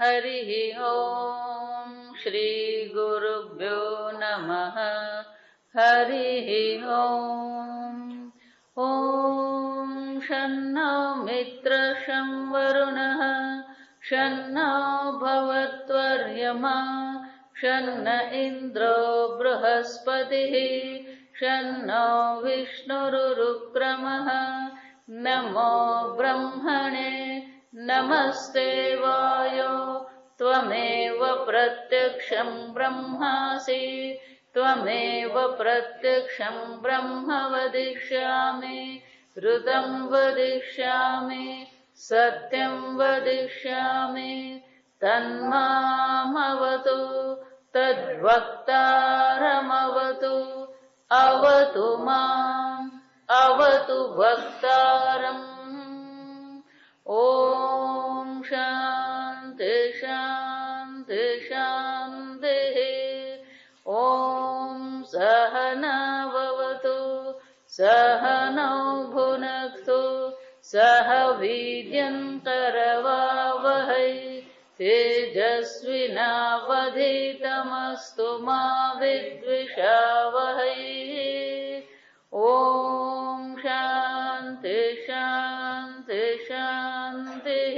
हरिः ॐ श्री गुरुभ्यो नमः हरिः ॐ शन्नो मित्रः शं वरुणः शन्नो भवत्वर्यमा शन्न इन्द्रो बृहस्पतिः शन्नो विष्णुरुक्रमः नमो ब्रह्मणे नमस्ते वायो त्वमेव प्रत्यक्षं ब्रह्मासि त्वमेव प्रत्यक्षं ब्रह्म वदिष्यामि ऋतं वदिष्यामि सत्यं वदिष्यामि तन्मामवतु तद्वक्तारमवतु अवतु माम् अवतु वक्तारम् ॐ शान्ति शान्ति शान्तिः ॐ सहनाववतु सहनौ भुनक्तु सह वीर्यं करवावहै तेजस्विनावधीतमस्तु मा विद्विषावहै ॐ शान्ति शान्ति शान्तिः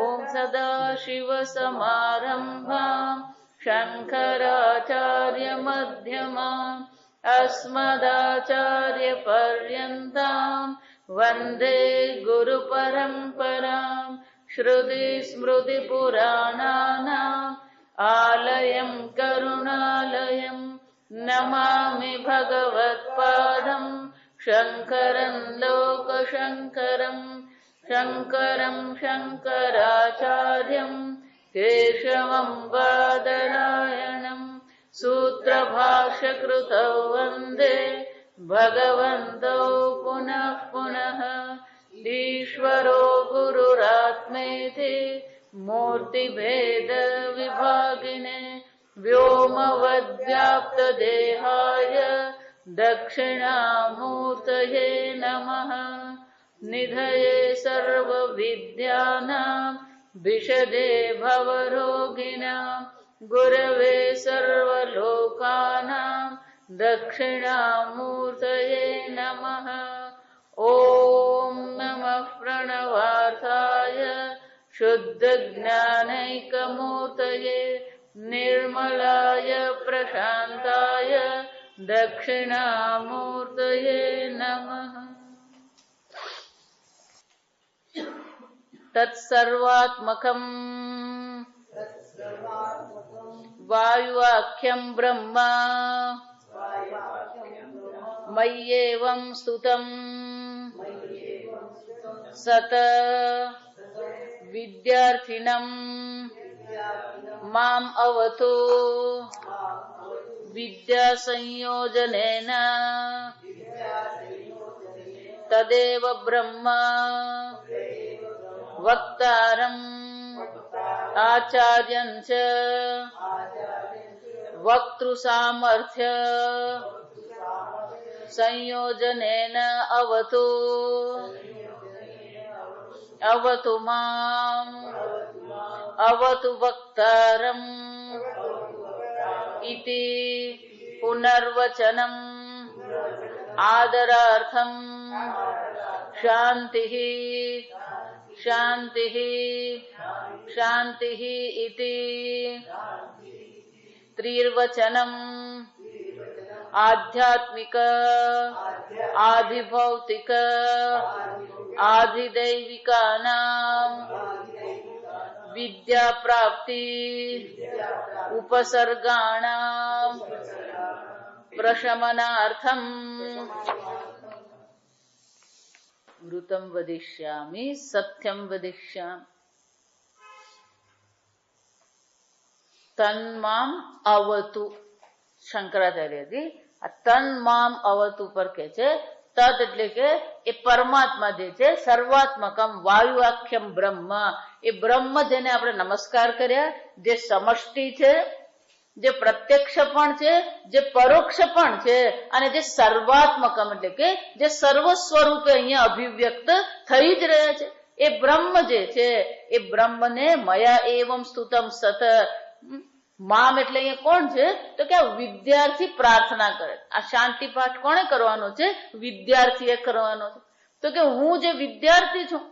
ॐ सदाशिवसमारम्भाम् शङ्कराचार्यमध्यमाम् अस्मदाचार्यपर्यन्ताम् वन्दे गुरुपरम्पराम् श्रुतिस्मृतिपुराणानाम् आलयम् करुणालयम् नमामि भगवत्पादम् शङ्करम् लोकशङ्करम् शङ्करम् शङ्कराचार्यम् केशवम् बादरायणम् सूत्रभाष्यकृतौ वन्दे भगवन्तौ पुनः पुनः ईश्वरो गुरुरात्मेति मूर्तिभेदविभागिने व्योमवद्व्याप्तदेहाय दक्षिणामूर्तये नमः निधये सर्वविद्यानां विशदे भवरोगिणां गुरवे सर्वलोकानां दक्षिणामूर्तये नमः ॐ नमः प्रणवार्थाय शुद्धज्ञानैकमूर्तये निर्मलाय प्रशान्ताय दक्षिणामूर्तये नमः तत्सर्वात्मकम् वायुवाख्यं ब्रह्म मय्येवं स्तुतं सत विद्यार्थिनं माम् अवतु विद्यासंयोजनेन तदेव ब्रह्म वक्तारम् आचार्यं च वक्तृसामर्थ्य संयोजनेन अवतु अवतु माम् अवतु वक्तारम् इति पुनर्वचनम् आदरार्थम् शान्तिः शान्तिः शान्तिः इति त्रिर्वचनम् आध्यात्मिक आधिभौतिक आधिदैविकानां विद्याप्राप्ति उपसर्गाणां प्रशमनार्थम् ऋतं वदिष्यामि सत्यं वदिष्यामि तन्माम् अवतु શંકરાચાર્યજી આ તન મામ અવતુ પર કે છે તદ એટલે કે એ પરમાત્મા જે છે સર્વાત્મકમ વાયુવાખ્યમ બ્રહ્મ એ બ્રહ્મ જેને આપણે નમસ્કાર કર્યા જે સમષ્ટિ છે જે પ્રત્યક્ષ પણ છે જે પરોક્ષ પણ છે અને જે સર્વાત્મકમ એટલે કે જે સર્વ સ્વરૂપે અહીંયા અભિવ્યક્ત થઈ જ રહ્યા છે એ બ્રહ્મ જે છે એ બ્રહ્મને મયા એવમ સ્તુતમ સત. મામ એટલે અહીંયા કોણ છે? તો કે આ વિદ્યાર્થી પ્રાર્થના કરે. આ શાંતિ પાઠ કોણે કરવાનો છે? વિદ્યાર્થીએ કરવાનો છે. તો કે હું જે વિદ્યાર્થી છું,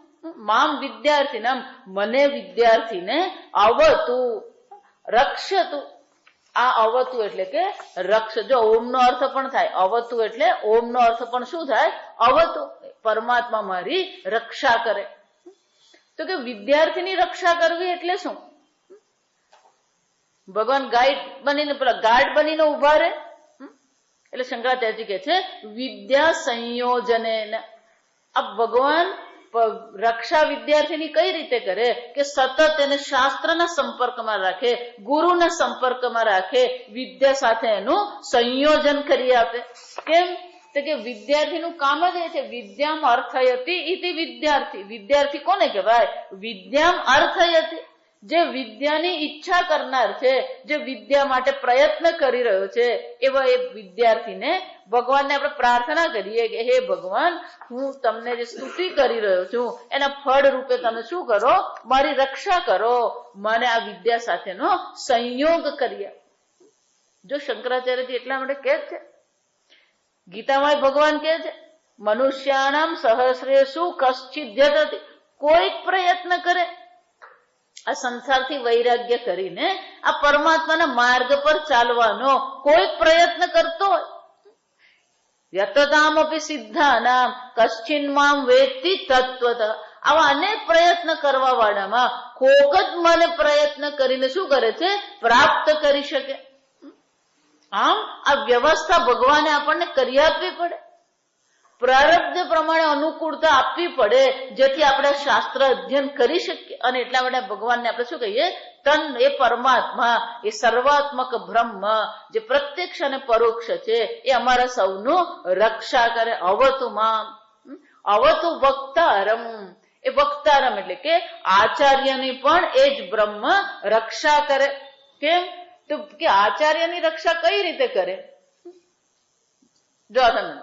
મામ વિદ્યાર્થી નામ, મને વિદ્યાર્થીને અવતું રક્ષતું. આ અવતું એટલે કે રક્ષ. જો ઓમ નો અર્થ પણ થાય અવતું એટલે ઓમ નો અર્થ પણ શું થાય? અવતું. પરમાત્મા મારી રક્ષા કરે. તો કે વિદ્યાર્થીની રક્ષા કરવી એટલે શું? ભગવાન ગાઈડ બનીને પેલા ગાર્ડ બનીને ઉભા રહે. એટલે શંકરાચાર્યજી કે છે વિદ્યા સંયોજને. આ ભગવાન રક્ષા વિદ્યાર્થીની કઈ રીતે કરે? કે સતત એને શાસ્ત્રના સંપર્કમાં રાખે, ગુરુના સંપર્કમાં રાખે, વિદ્યા સાથે એનું સંયોજન કરી આપે. કેમ? તો કે વિદ્યાર્થીનું કામ જ એ છે વિદ્યામ અર્થયતી ઇતિ વિદ્યાર્થી. વિદ્યાર્થી કોને કહેવાય? વિદ્યામ અર્થયતી. જે વિદ્યાની ઈચ્છા કરનાર છે, જે વિદ્યા માટે પ્રયત્ન કરી રહ્યો છે, એવા એ વિદ્યાર્થીને ભગવાનને આપણે પ્રાર્થના કરીએ કે હે ભગવાન, હું તમને જે સ્તુતિ કરી રહ્યો છું એના ફળ રૂપે તમે શું કરો? મારી રક્ષા કરો, મને આ વિદ્યા સાથેનો સંયોગ કરીએ. જો શંકરાચાર્યજી એટલા માટે કે છે, ગીતામાં ભગવાન કે છે મનુષ્યાનામ સહસ્રેષુ કશ્ચિદ્યતતિ. કોઈક પ્રયત્ન કરે આ સંસારથી વૈરાગ્ય કરીને આ પરમાત્માના માર્ગ પર ચાલવાનો કોઈક પ્રયત્ન કરતો હોય, યતતામપી સિદ્ધાનામ કશ્ચિન મામ વેત્તિ તત્વત. આવા અનેક પ્રયત્ન કરવા વાળામાં કોક જ મને પ્રયત્ન કરીને શું કરે છે? પ્રાપ્ત કરી શકે. આમ આ વ્યવસ્થા ભગવાને આપણને કરી આપવી પડે, પ્રારબ્ધ પ્રમાણે અનુકૂળતા આપવી પડે, જેથી આપણે શાસ્ત્ર અધ્યયન કરી શકીએ. અને એટલા માટે ભગવાનને આપણે શું કહીએ? તન. એ પરમાત્મા, એ સર્વાત્મક બ્રહ્મ જે પ્રત્યક્ષ અને પરોક્ષ છે, એ અમારા સૌનું રક્ષા કરે. અવતું મામ. અવતું વક્તારમ. એ વક્તારમ એટલે કે આચાર્યની પણ એ જ બ્રહ્મ રક્ષા કરે. કેમ? તો કે આચાર્યની રક્ષા કઈ રીતે કરે? જો તમે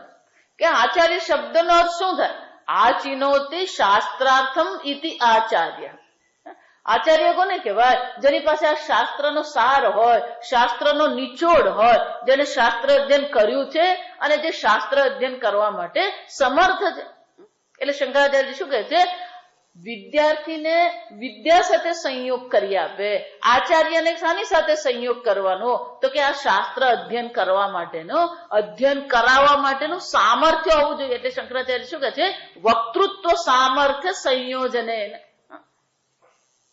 કે આચાર્ય શબ્દનો અર્થ શું થાય? આચિનોતિ શાસ્ત્રાર્થમ ઇતિ આચાર્ય. આચાર્ય કોને કહેવાય? જેની પાસે આ શાસ્ત્રનો સાર હોય, શાસ્ત્રનો નિચોડ હોય, જેને શાસ્ત્ર અધ્યયન કર્યું છે અને જે શાસ્ત્ર અધ્યયન કરવા માટે સમર્થ છે. એટલે શંકરાચાર્યજી શું કહે છે? વિદ્યાર્થીને વિદ્યા સાથે સંયોગ કરી આપે. આચાર્યને શાની સાથે સંયોગ કરવાનો? તો કે આ શાસ્ત્ર અધ્યયન કરવા માટેનો, અધ્યયન કરાવવા માટેનું સામર્થ્ય હોવું જોઈએ. એટલે શંકરાચાર્ય શું કહે છે? વક્તૃત્વ સામર્થ્ય સંયોજને.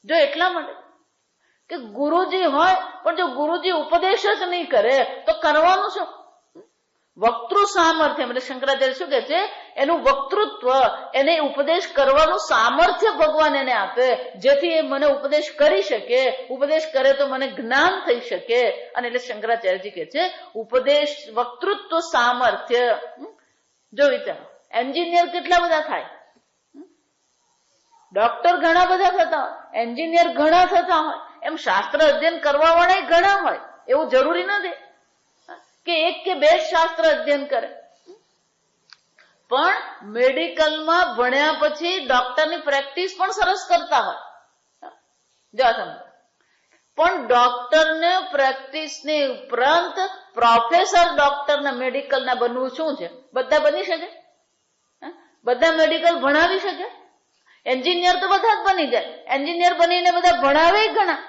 જો એટલા માટે કે ગુરુજી હોય, પણ જો ગુરુજી ઉપદેશ જ નહીં કરે તો કરવાનું શું? વક્તૃ સામર્થ્ય. એટલે શંકરાચાર્ય શું કહે છે? એનું વક્તૃત્વ, એને ઉપદેશ કરવાનું સામર્થ્ય ભગવાન એને આપે, જેથી એ મને ઉપદેશ કરી શકે. ઉપદેશ કરે તો મને જ્ઞાન થઈ શકે. અને એટલે શંકરાચાર્યજી કહે છે ઉપદેશ વક્તૃત્વ સામર્થ્ય. જો વિચારો, એન્જિનિયર કેટલા બધા થાય? ડોક્ટર ઘણા બધા થતા હોય, એન્જિનિયર ઘણા થતા હોય, એમ શાસ્ત્ર અધ્યયન કરવા વાળા ઘણા હોય. એવું જરૂરી નથી કે એક કે બે શાસ્ત્ર અધ્યયન કરે. પણ મેડિકલમાં ભણ્યા પછી ડોક્ટરની પ્રેક્ટિસ પણ સરસ કરતા હોય. જો તમે પણ ડોક્ટરને પ્રેક્ટિસની ઉપરાંત પ્રોફેસર ડોક્ટરના મેડિકલના બનવું શું છે? બધા બની શકે? બધા મેડિકલ ભણાવી શકે? એન્જિનિયર તો બધા જ બની જાય. એન્જિનિયર બનીને બધા ભણાવે ઘણા,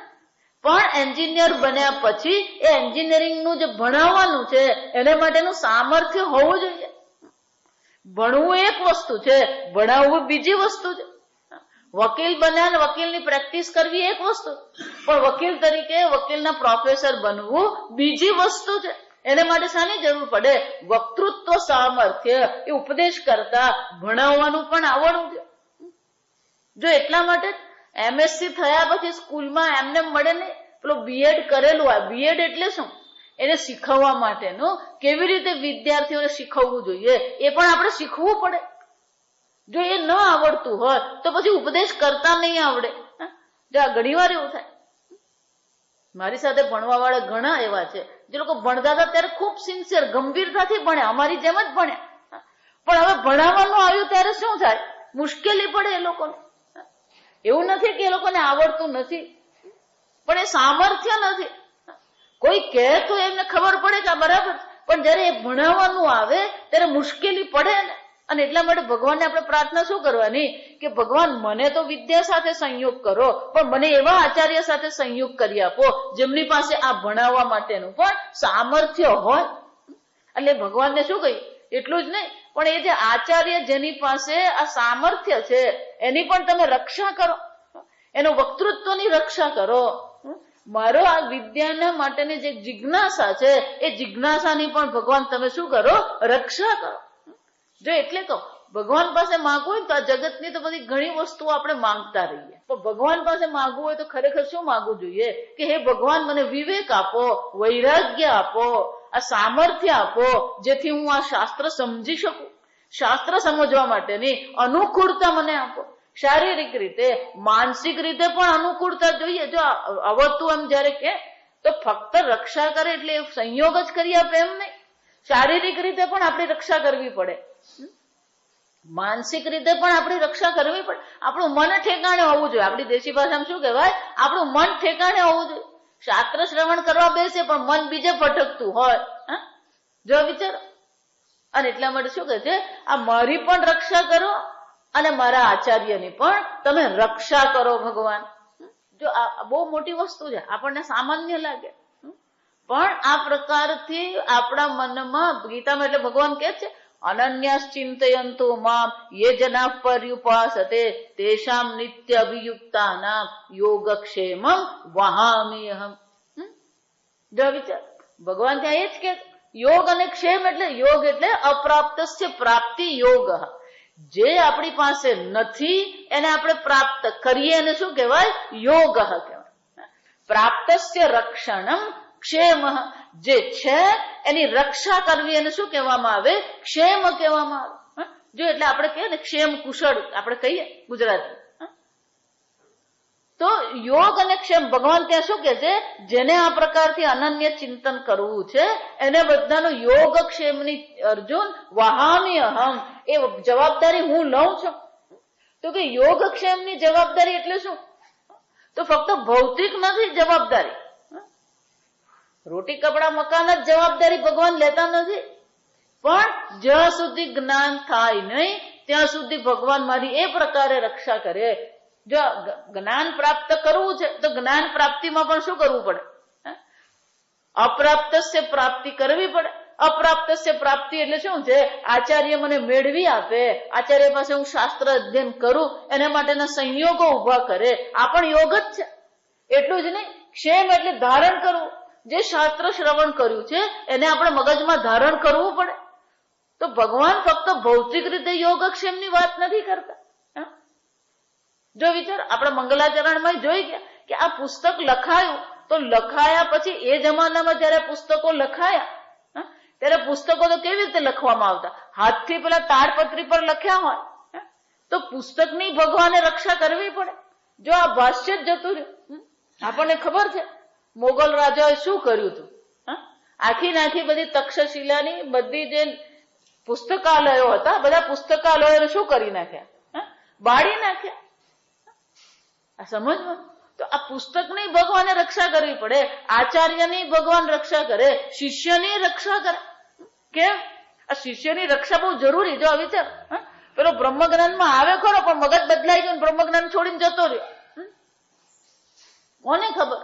પણ એન્જિનિયર બન્યા પછી એ એન્જિનિયરિંગનું જે ભણાવવાનું છે એના માટેનું સામર્થ્ય હોવું જોઈએ. ભણવું એક વસ્તુ છે, ભણાવવું બીજી વસ્તુ છે. વકીલ બન્યા ને વકીલની પ્રેક્ટિસ કરવી એક વસ્તુ, પણ વકીલ તરીકે વકીલના પ્રોફેસર બનવું બીજી વસ્તુ છે. એને માટે શાની જરૂર પડે? વક્તૃત્વ સામર્થ્ય. એ ઉપદેશ કરતા ભણાવવાનું પણ આવડવું છે. જો એટલા માટે એમએસસી થયા પછી સ્કૂલમાં એમને મળે ને પેલો બીએડ કરેલું હોય. બીએડ એટલે શું? એને શીખવવા માટેનું, કેવી રીતે વિદ્યાર્થીઓને શીખવવું જોઈએ એ પણ આપણે શીખવું પડે. જો એ ન આવડતું હોય તો પછી ઉપદેશ કરતા નહીં આવડે. જો આ ઘણી વાર એવું થાય. મારી સાથે ભણવા વાળા ઘણા એવા છે જે લોકો ભણતા હતા ત્યારે ખૂબ સિન્સિયર, ગંભીરતાથી ભણ્યા, અમારી જેમ જ ભણ્યા. પણ હવે ભણાવવાનું આવ્યું ત્યારે શું થાય? મુશ્કેલી પડે એ લોકોને. એવું નથી કે એ લોકોને આવડતું નથી, પણ એ સામર્થ્ય નથી. કોઈ કહે તો એમને ખબર પડે કે આ બરાબર, પણ જયારે એ ભણાવવાનું આવે ત્યારે મુશ્કેલી પડે ને. અને એટલા માટે ભગવાનને આપણે પ્રાર્થના શું કરવાની કે ભગવાન મને તો વિદ્યા સાથે સંયોગ કરો, પણ મને એવા આચાર્ય સાથે સંયોગ કરી આપો જેમની પાસે આ ભણાવવા માટેનું પણ સામર્થ્ય હોય. એટલે ભગવાનને શું કહ્યું? એટલું જ નહીં, પણ એ જે આચાર્ય જેની પાસે આ સામર્થ્ય છે એની પણ તમે રક્ષા કરો, એનો વક્તૃત્વની રક્ષા કરો. મારો આ વિદ્યાના માટેની જે જિજ્ઞાસા છે એ જિજ્ઞાસાની પણ ભગવાન તમે શું કરો? રક્ષા કરો. જો એટલે તો ભગવાન પાસે માંગવું હોય તો આ જગતની તો બધી ઘણી વસ્તુઓ આપણે માંગતા રહીએ, પણ ભગવાન પાસે માંગવું હોય તો ખરેખર શું માંગવું જોઈએ કે હે ભગવાન મને વિવેક આપો, વૈરાગ્ય આપો, આ સામર્થ્ય આપો, જેથી હું આ શાસ્ત્ર સમજી શકું. શાસ્ત્ર સમજવા માટેની અનુકૂળતા મને આપો. શારીરિક રીતે, માનસિક રીતે પણ અનુકૂળતા જોઈએ. જો આવડતું એમ જયારે કે તો ફક્ત રક્ષા કરે એટલે સંયોગ જ કરી આપે એમ નહીં. શારીરિક રીતે પણ આપણી રક્ષા કરવી પડે, માનસિક રીતે પણ આપણી રક્ષા કરવી પડે. આપણું મન ઠેકાણે હોવું જોઈએ. આપણી દેશી ભાષામાં શું કહેવાય? આપણું મન ઠેકાણે હોવું જોઈએ. શાસ્ત્ર શ્રવણ કરવા બેસે પણ મન બીજે ભટકતું હોય, જો વિચારો. અને એટલા માટે શું કહે છે? આ મારી પણ રક્ષા કરો અને મારા આચાર્યની પણ તમે રક્ષા કરો ભગવાન. જો આ બહુ મોટી વસ્તુ છે, આપણને સામાન્ય લાગે, પણ આ પ્રકારથી આપણા મનમાં ગીતામાં એટલે ભગવાન કહે છે અનન્યાસ ચિંતયંતુ મામ યે જના પર્યુપાસતે તેષામ નિત્ય અભિયુક્તાનામ યોગક્ષેમં વહામ્યહમ. જો વિચાર, ભગવાન ત્યાં એ જ કે યોગ અને ક્ષેમ એટલે યોગ એટલે અપ્રાપ્તસ્ય પ્રાપ્તિ યોગ. જે આપણી પાસે નથી એને આપણે પ્રાપ્ત કરીએ એને શું કહેવાય? યોગ કહેવાય. પ્રાપ્તસ્ય રક્ષણમ ક્ષેમ, જે છે એની રક્ષા કરવી એને શું કહેવામાં આવે? ક્ષેમ કહેવામાં આવે. જો એટલે આપણે કહીએ ને ક્ષેમ કુશળ આપણે કહીએ ગુજરાતી. તો યોગ અને ક્ષેમ ભગવાન ત્યાં શું કે છે? જેને આ પ્રકારથી અનન્ય ચિંતન કરવું છે એને બધાનું યોગ ક્ષેમની અર્જુન વહામી અહમ, એ જવાબદારી હું લઉં છું. તો કે યોગ ક્ષેમની જવાબદારી એટલે શું? તો ફક્ત ભૌતિક નથી જવાબદારી. રોટી કપડા મકાન જ જવાબદારી ભગવાન લેતા નથી, પણ જ્યાં સુધી જ્ઞાન થાય નહીં ત્યાં સુધી ભગવાન મારી એ પ્રકારે રક્ષા કરે. જો જ્ઞાન પ્રાપ્ત કરવું છે તો જ્ઞાન પ્રાપ્તિમાં પણ શું કરવું પડે? અપ્રાપ્તસ્ય પ્રાપ્તિ કરવી પડે. અપ્રાપ્તસ્ય પ્રાપ્તિ એટલે શું છે? આચાર્ય મને મેળવી આપે, આચાર્ય પાસે હું શાસ્ત્ર અધ્યયન કરું, એના માટેના સંયોગો ઉભા કરે, આ પણ યોગ જ છે. એટલું જ નહીં, ક્ષેમ એટલે ધારણ કરવું. જે શાસ્ત્ર શ્રવણ કર્યું છે એને આપણે મગજમાં ધારણ કરવું પડે. તો ભગવાન ફક્ત ભૌતિક રીતે યોગક્ષેમની વાત નથી કરતા. જો વિચાર, આપણે મંગલાચરણમાં જોઈ ગયા કે આ પુસ્તક લખાયું, તો લખાયા પછી એ જમાનામાં જયારે પુસ્તકો લખાયા ત્યારે પુસ્તકો તો કેવી રીતે લખવામાં આવતા? હાથથી પેલા તાડપત્રી પર લખ્યા હોય. તો પુસ્તકની ભગવાને રક્ષા કરવી પડે. જો આ ભાષ્ય જ જતું રહ્યું, આપણને ખબર છે મોગલ રાજાએ શું કર્યું હતું? આખી નાખી બધી તક્ષશિલાની બધી જે પુસ્તકાલયો હતા, બધા પુસ્તકાલયો શું કરી નાખ્યા? બાળી નાખ્યા. આ સમજવું. તો આ પુસ્તકની ભગવાને રક્ષા કરવી પડે, આચાર્યની ભગવાન રક્ષા કરે, શિષ્યની રક્ષા કરે. કેમ? આ શિષ્યની રક્ષા બહુ જરૂરી. જો વિચાર, પેલો બ્રહ્મજ્ઞાનમાં આવે ખરો પણ મગજ બદલાઈ ગયું, બ્રહ્મજ્ઞાન છોડીને જતો રહ્યો. કોને ખબર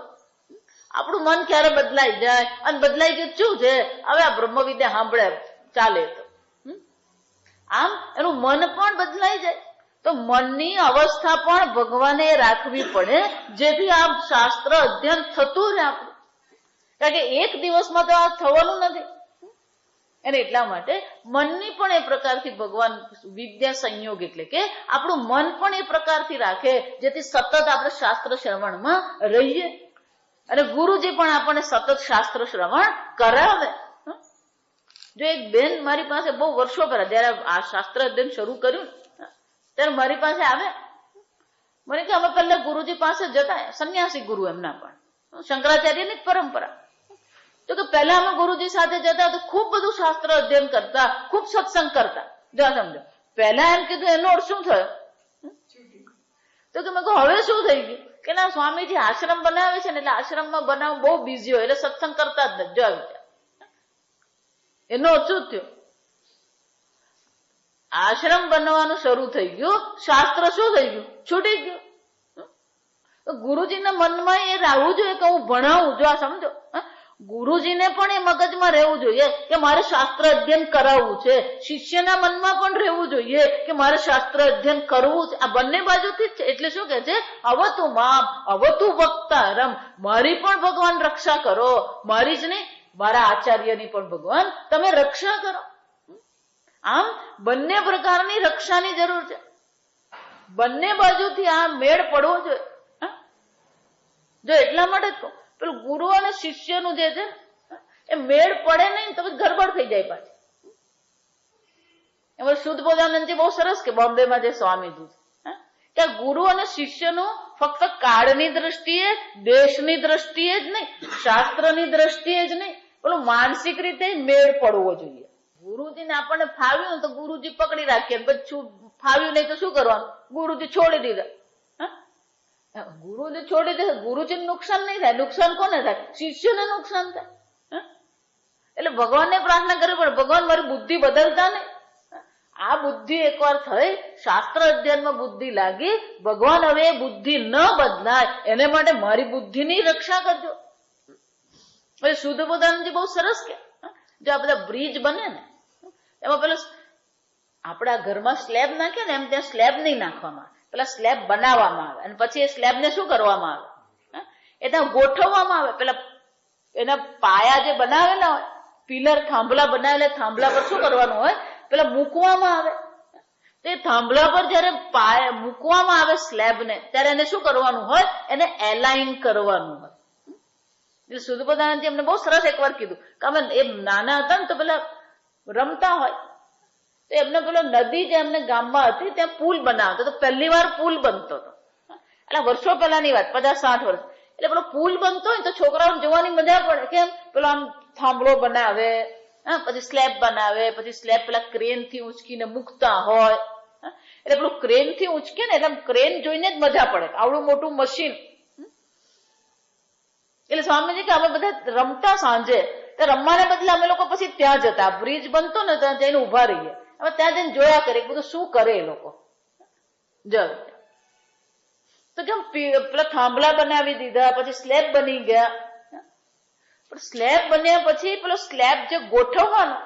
આપણું મન ક્યારે બદલાઈ જાય? અને બદલાઈ ગયું શું છે? હવે આ બ્રહ્મ વિદ્યા સાંભળે ચાલે તો આમ એનું મન પણ બદલાઈ જાય. તો મનની અવસ્થા પણ ભગવાને રાખવી પડે જેથી આ શાસ્ત્ર અધ્યયન થતું રહે આપણું. કારણ કે એક દિવસમાં તો આ થવાનું નથી. અને એટલા માટે મનની પણ એ પ્રકારથી ભગવાન વિદ્યા સંયોગ એટલે કે આપણું મન પણ એ પ્રકારથી રાખે જેથી સતત આપણે શાસ્ત્ર શ્રવણમાં રહીએ. અને ગુરુજી પણ આપણને સતત શાસ્ત્ર શ્રવણ કરાવે. જો એક બેન મારી પાસે બહુ વર્ષો પહેલા જયારે આ શાસ્ત્ર અધ્યયન શરૂ કર્યું ત્યારે મારી પાસે આવે, મને કે અમે પહેલા ગુરુજી પાસે જતા, સંન્યાસી ગુરુ એમના પણ શંકરાચાર્યની જ પરંપરા. તો કે પહેલા અમે ગુરુજી સાથે જતા તો ખૂબ બધું શાસ્ત્ર અધ્યયન કરતા, ખૂબ સત્સંગ કરતા. જો સમજો, પહેલા એમ કીધું એનો અર્થ શું થયો? તો કે મેં કહું હવે શું થઈ ગયું કે ના સ્વામીજી આશ્રમ બનાવે છે ને એટલે આશ્રમમાં બનાવવું બહુ બિઝી હોય એટલે સત્સંગ કરતા જ નથી. જો વિચાર એનો અચૂત થયો. આશ્રમ બનવાનું શરૂ થઈ ગયું, શાસ્ત્ર શું થઈ ગયું? છૂટી ગયું. ગુરુજીના મનમાં એ રહેવું જોઈએ કે હું ભણાવું. જો આ સમજો, ગુરુજીને પણ એ મગજમાં રહેવું જોઈએ કે મારે શાસ્ત્ર અધ્યયન કરાવવું છે. શિષ્યના મનમાં પણ રહેવું જોઈએ કે મારે શાસ્ત્ર અધ્યયન કરવું છે. આ બંને બાજુથી જ છે. એટલે શું કે છે? અવતું મામ અવતું વક્તારમ, મારી પણ ભગવાન રક્ષા કરો. મારી જ નહીં, મારા આચાર્યની પણ ભગવાન તમે રક્ષા કરો. આમ બંને પ્રકારની રક્ષાની જરૂર છે. બંને બાજુથી આ મેળ પડવો જોઈએ. જો એટલા માટે જ કહું, પેલું ગુરુ અને શિષ્યનું જે છે એ મેળ પડે નહીં તો ગડબડ થઈ જાય પાછી. એમાં શુદ્ધ બોધાનંદજી બહુ સરસ કે બોમ્બેમાં જે સ્વામીજી છે કે ગુરુ અને શિષ્યનું ફક્ત કાળની દ્રષ્ટિએ, દેશની દ્રષ્ટિએ જ નહીં, શાસ્ત્રની દ્રષ્ટિએ જ નહીં, પેલું માનસિક રીતે મેળ પડવો જોઈએ. ગુરુજીને આપણને ફાવ્યું તો ગુરુજી પકડી રાખીએ, પછી ફાવ્યું નહીં તો શું કરવાનું? ગુરુજી છોડી દીધા. ગુરુજી છોડી દે, ગુરુજીને નુકસાન નહીં થાય. નુકસાન કોને થાય? શિષ્યને નુકસાન થાય. એટલે ભગવાનને પ્રાર્થના કરવી પડે, ભગવાન મારી બુદ્ધિ બદલતા નહીં. આ બુદ્ધિ એકવાર થઈ, શાસ્ત્ર અધ્યયનમાં બુદ્ધિ લાગી, ભગવાન હવે એ બુદ્ધિ ન બદલાય એને માટે મારી બુદ્ધિની રક્ષા કરજો. એટલે શુદ્ધ બોધાનંદજી બહુ સરસ કે જો આ બધા બ્રિજ બને ને એમાં પેલું આપણા ઘરમાં સ્લેબ નાખે ને એમ ત્યાં સ્લેબ નહીં નાખવામાં, પેલા સ્લેબ બનાવવામાં આવે અને પછી એ સ્લેબ ને શું કરવામાં આવે? એ ત્યાં ગોઠવવામાં આવે. પેલા એના પાયા જે બનાવેલા હોય, પિલર થાંભલા બનાવેલા, થાંભલા પર શું કરવાનું હોય? પેલા મૂકવામાં આવે. તે થાંભલા પર જયારે પાયા મૂકવામાં આવે સ્લેબ ને, ત્યારે એને શું કરવાનું હોય? એને એલાઇન કરવાનું હોય. એટલે શુદ્ધ બોધાનંદજી એમને બહુ સરસ એકવાર કીધું કે અમે એ નાના હતા ને તો પેલા રમતા હોય તો એમને પેલો નદી જે એમને ગામમાં હતી ત્યાં પુલ બનાવતો તો પહેલી વાર પુલ બનતો હતો. એટલે વર્ષો પહેલાની વાત, 50-60 વર્ષ. એટલે પેલો પુલ બનતો હોય તો છોકરાઓને જોવાની મજા પડે. કેમ? પેલો આમ થાંભલો બનાવે, પછી સ્લેબ બનાવે, પછી સ્લેબ પેલા ક્રેન થી ઉંચકીને મૂકતા હોય. એટલે પેલું ક્રેન થી ઉંચકે ને એટલે ક્રેન જોઈને જ મજા પડે, આવડું મોટું મશીન. એટલે સ્વામીજી કે અમે બધા રમતા સાંજે, તો રમવાને બદલે અમે લોકો પછી ત્યાં જતા. બ્રિજ બનતો ને ત્યાં જઈને ઉભા રહીએ, હવે ત્યાં જઈને જોયા કરીએ બધું શું કરે એ લોકો. જો તો કેમ પેલા થાંભલા બનાવી દીધા, પછી સ્લેબ બની ગયા. પણ સ્લેબ બન્યા પછી પેલો સ્લેબ જે ગોઠવવાનો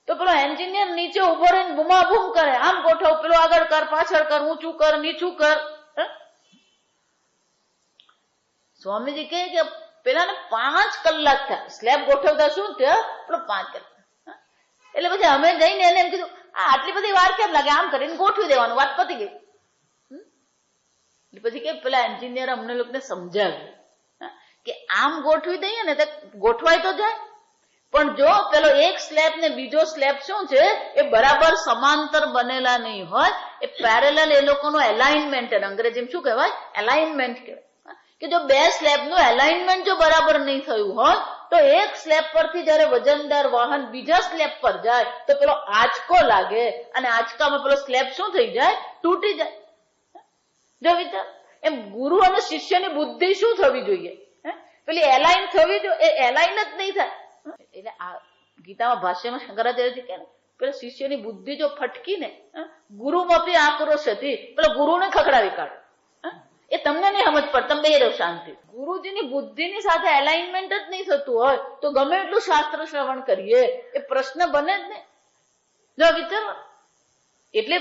તો પેલો એન્જિનિયર નીચે ઉભો રહીને બુમાબુમ કરે, આમ ગોઠવ, પેલો આગળ કર, પાછળ કર, ઊંચું કર, નીચું કર. સ્વામીજી કહે કે પેલા ને 5 કલાક થયા સ્લેબ ગોઠવતા. શું થયા? પેલો 5 કલાક. એટલે પછી અમે જઈને એને એમ કીધું આટલી બધી વાર કેમ લાગે? આમ કરીને ગોઠવી દેવાનું, વાત પતી ગઈ. પછી કે પેલા એન્જિનિયર અમને લોકોને સમજાવ્યું કે આમ ગોઠવી દઈએ ને તો ગોઠવાય તો જાય, પણ જો પેલો એક સ્લેબ ને બીજો સ્લેબ શું છે એ બરાબર સમાંતર બનેલા નહીં હોય, એ પેરેલલ એ લોકોનું એલાઇનમેન્ટ, અંગ્રેજીમાં શું કહેવાય? એલાઇનમેન્ટ કહેવાય. કે જો 2 સ્લેબનું એલાઇનમેન્ટ જો બરાબર નહીં થયું હોય તો એક સ્લેબ પરથી જયારે વજનદાર વાહન બીજા સ્લેબ પર જાય તો પેલો આંચકો લાગે અને આંચકામાં પેલો સ્લેબ શું થઈ જાય? તૂટી જાય. જો વિચાર, એમ ગુરુ અને શિષ્યની બુદ્ધિ શું થવી જોઈએ? પેલી એલાઇન થવી જોઈએ, એ એલાઇન જ નહીં થાય. એટલે આ ગીતામાં ભાષ્યમાં શંકરાચાર્યજી કહે પેલા શિષ્યની બુદ્ધિ જો ફટકી ને, ગુરુમપી આક્રોશ હતી, પેલા ગુરુને ખખડાવી કાઢે. એ તમને નહીં સમજ પડે, તમે બે રહો શાંતિ. ગુરુજીની બુદ્ધિની સાથે એલાઇનમેન્ટ જ નહીં થતું હોય તો ગમે એટલું શાસ્ત્ર શ્રવણ કરીએ એ પ્રશ્ન બને જ નહીં. જો વિચાર, એટલે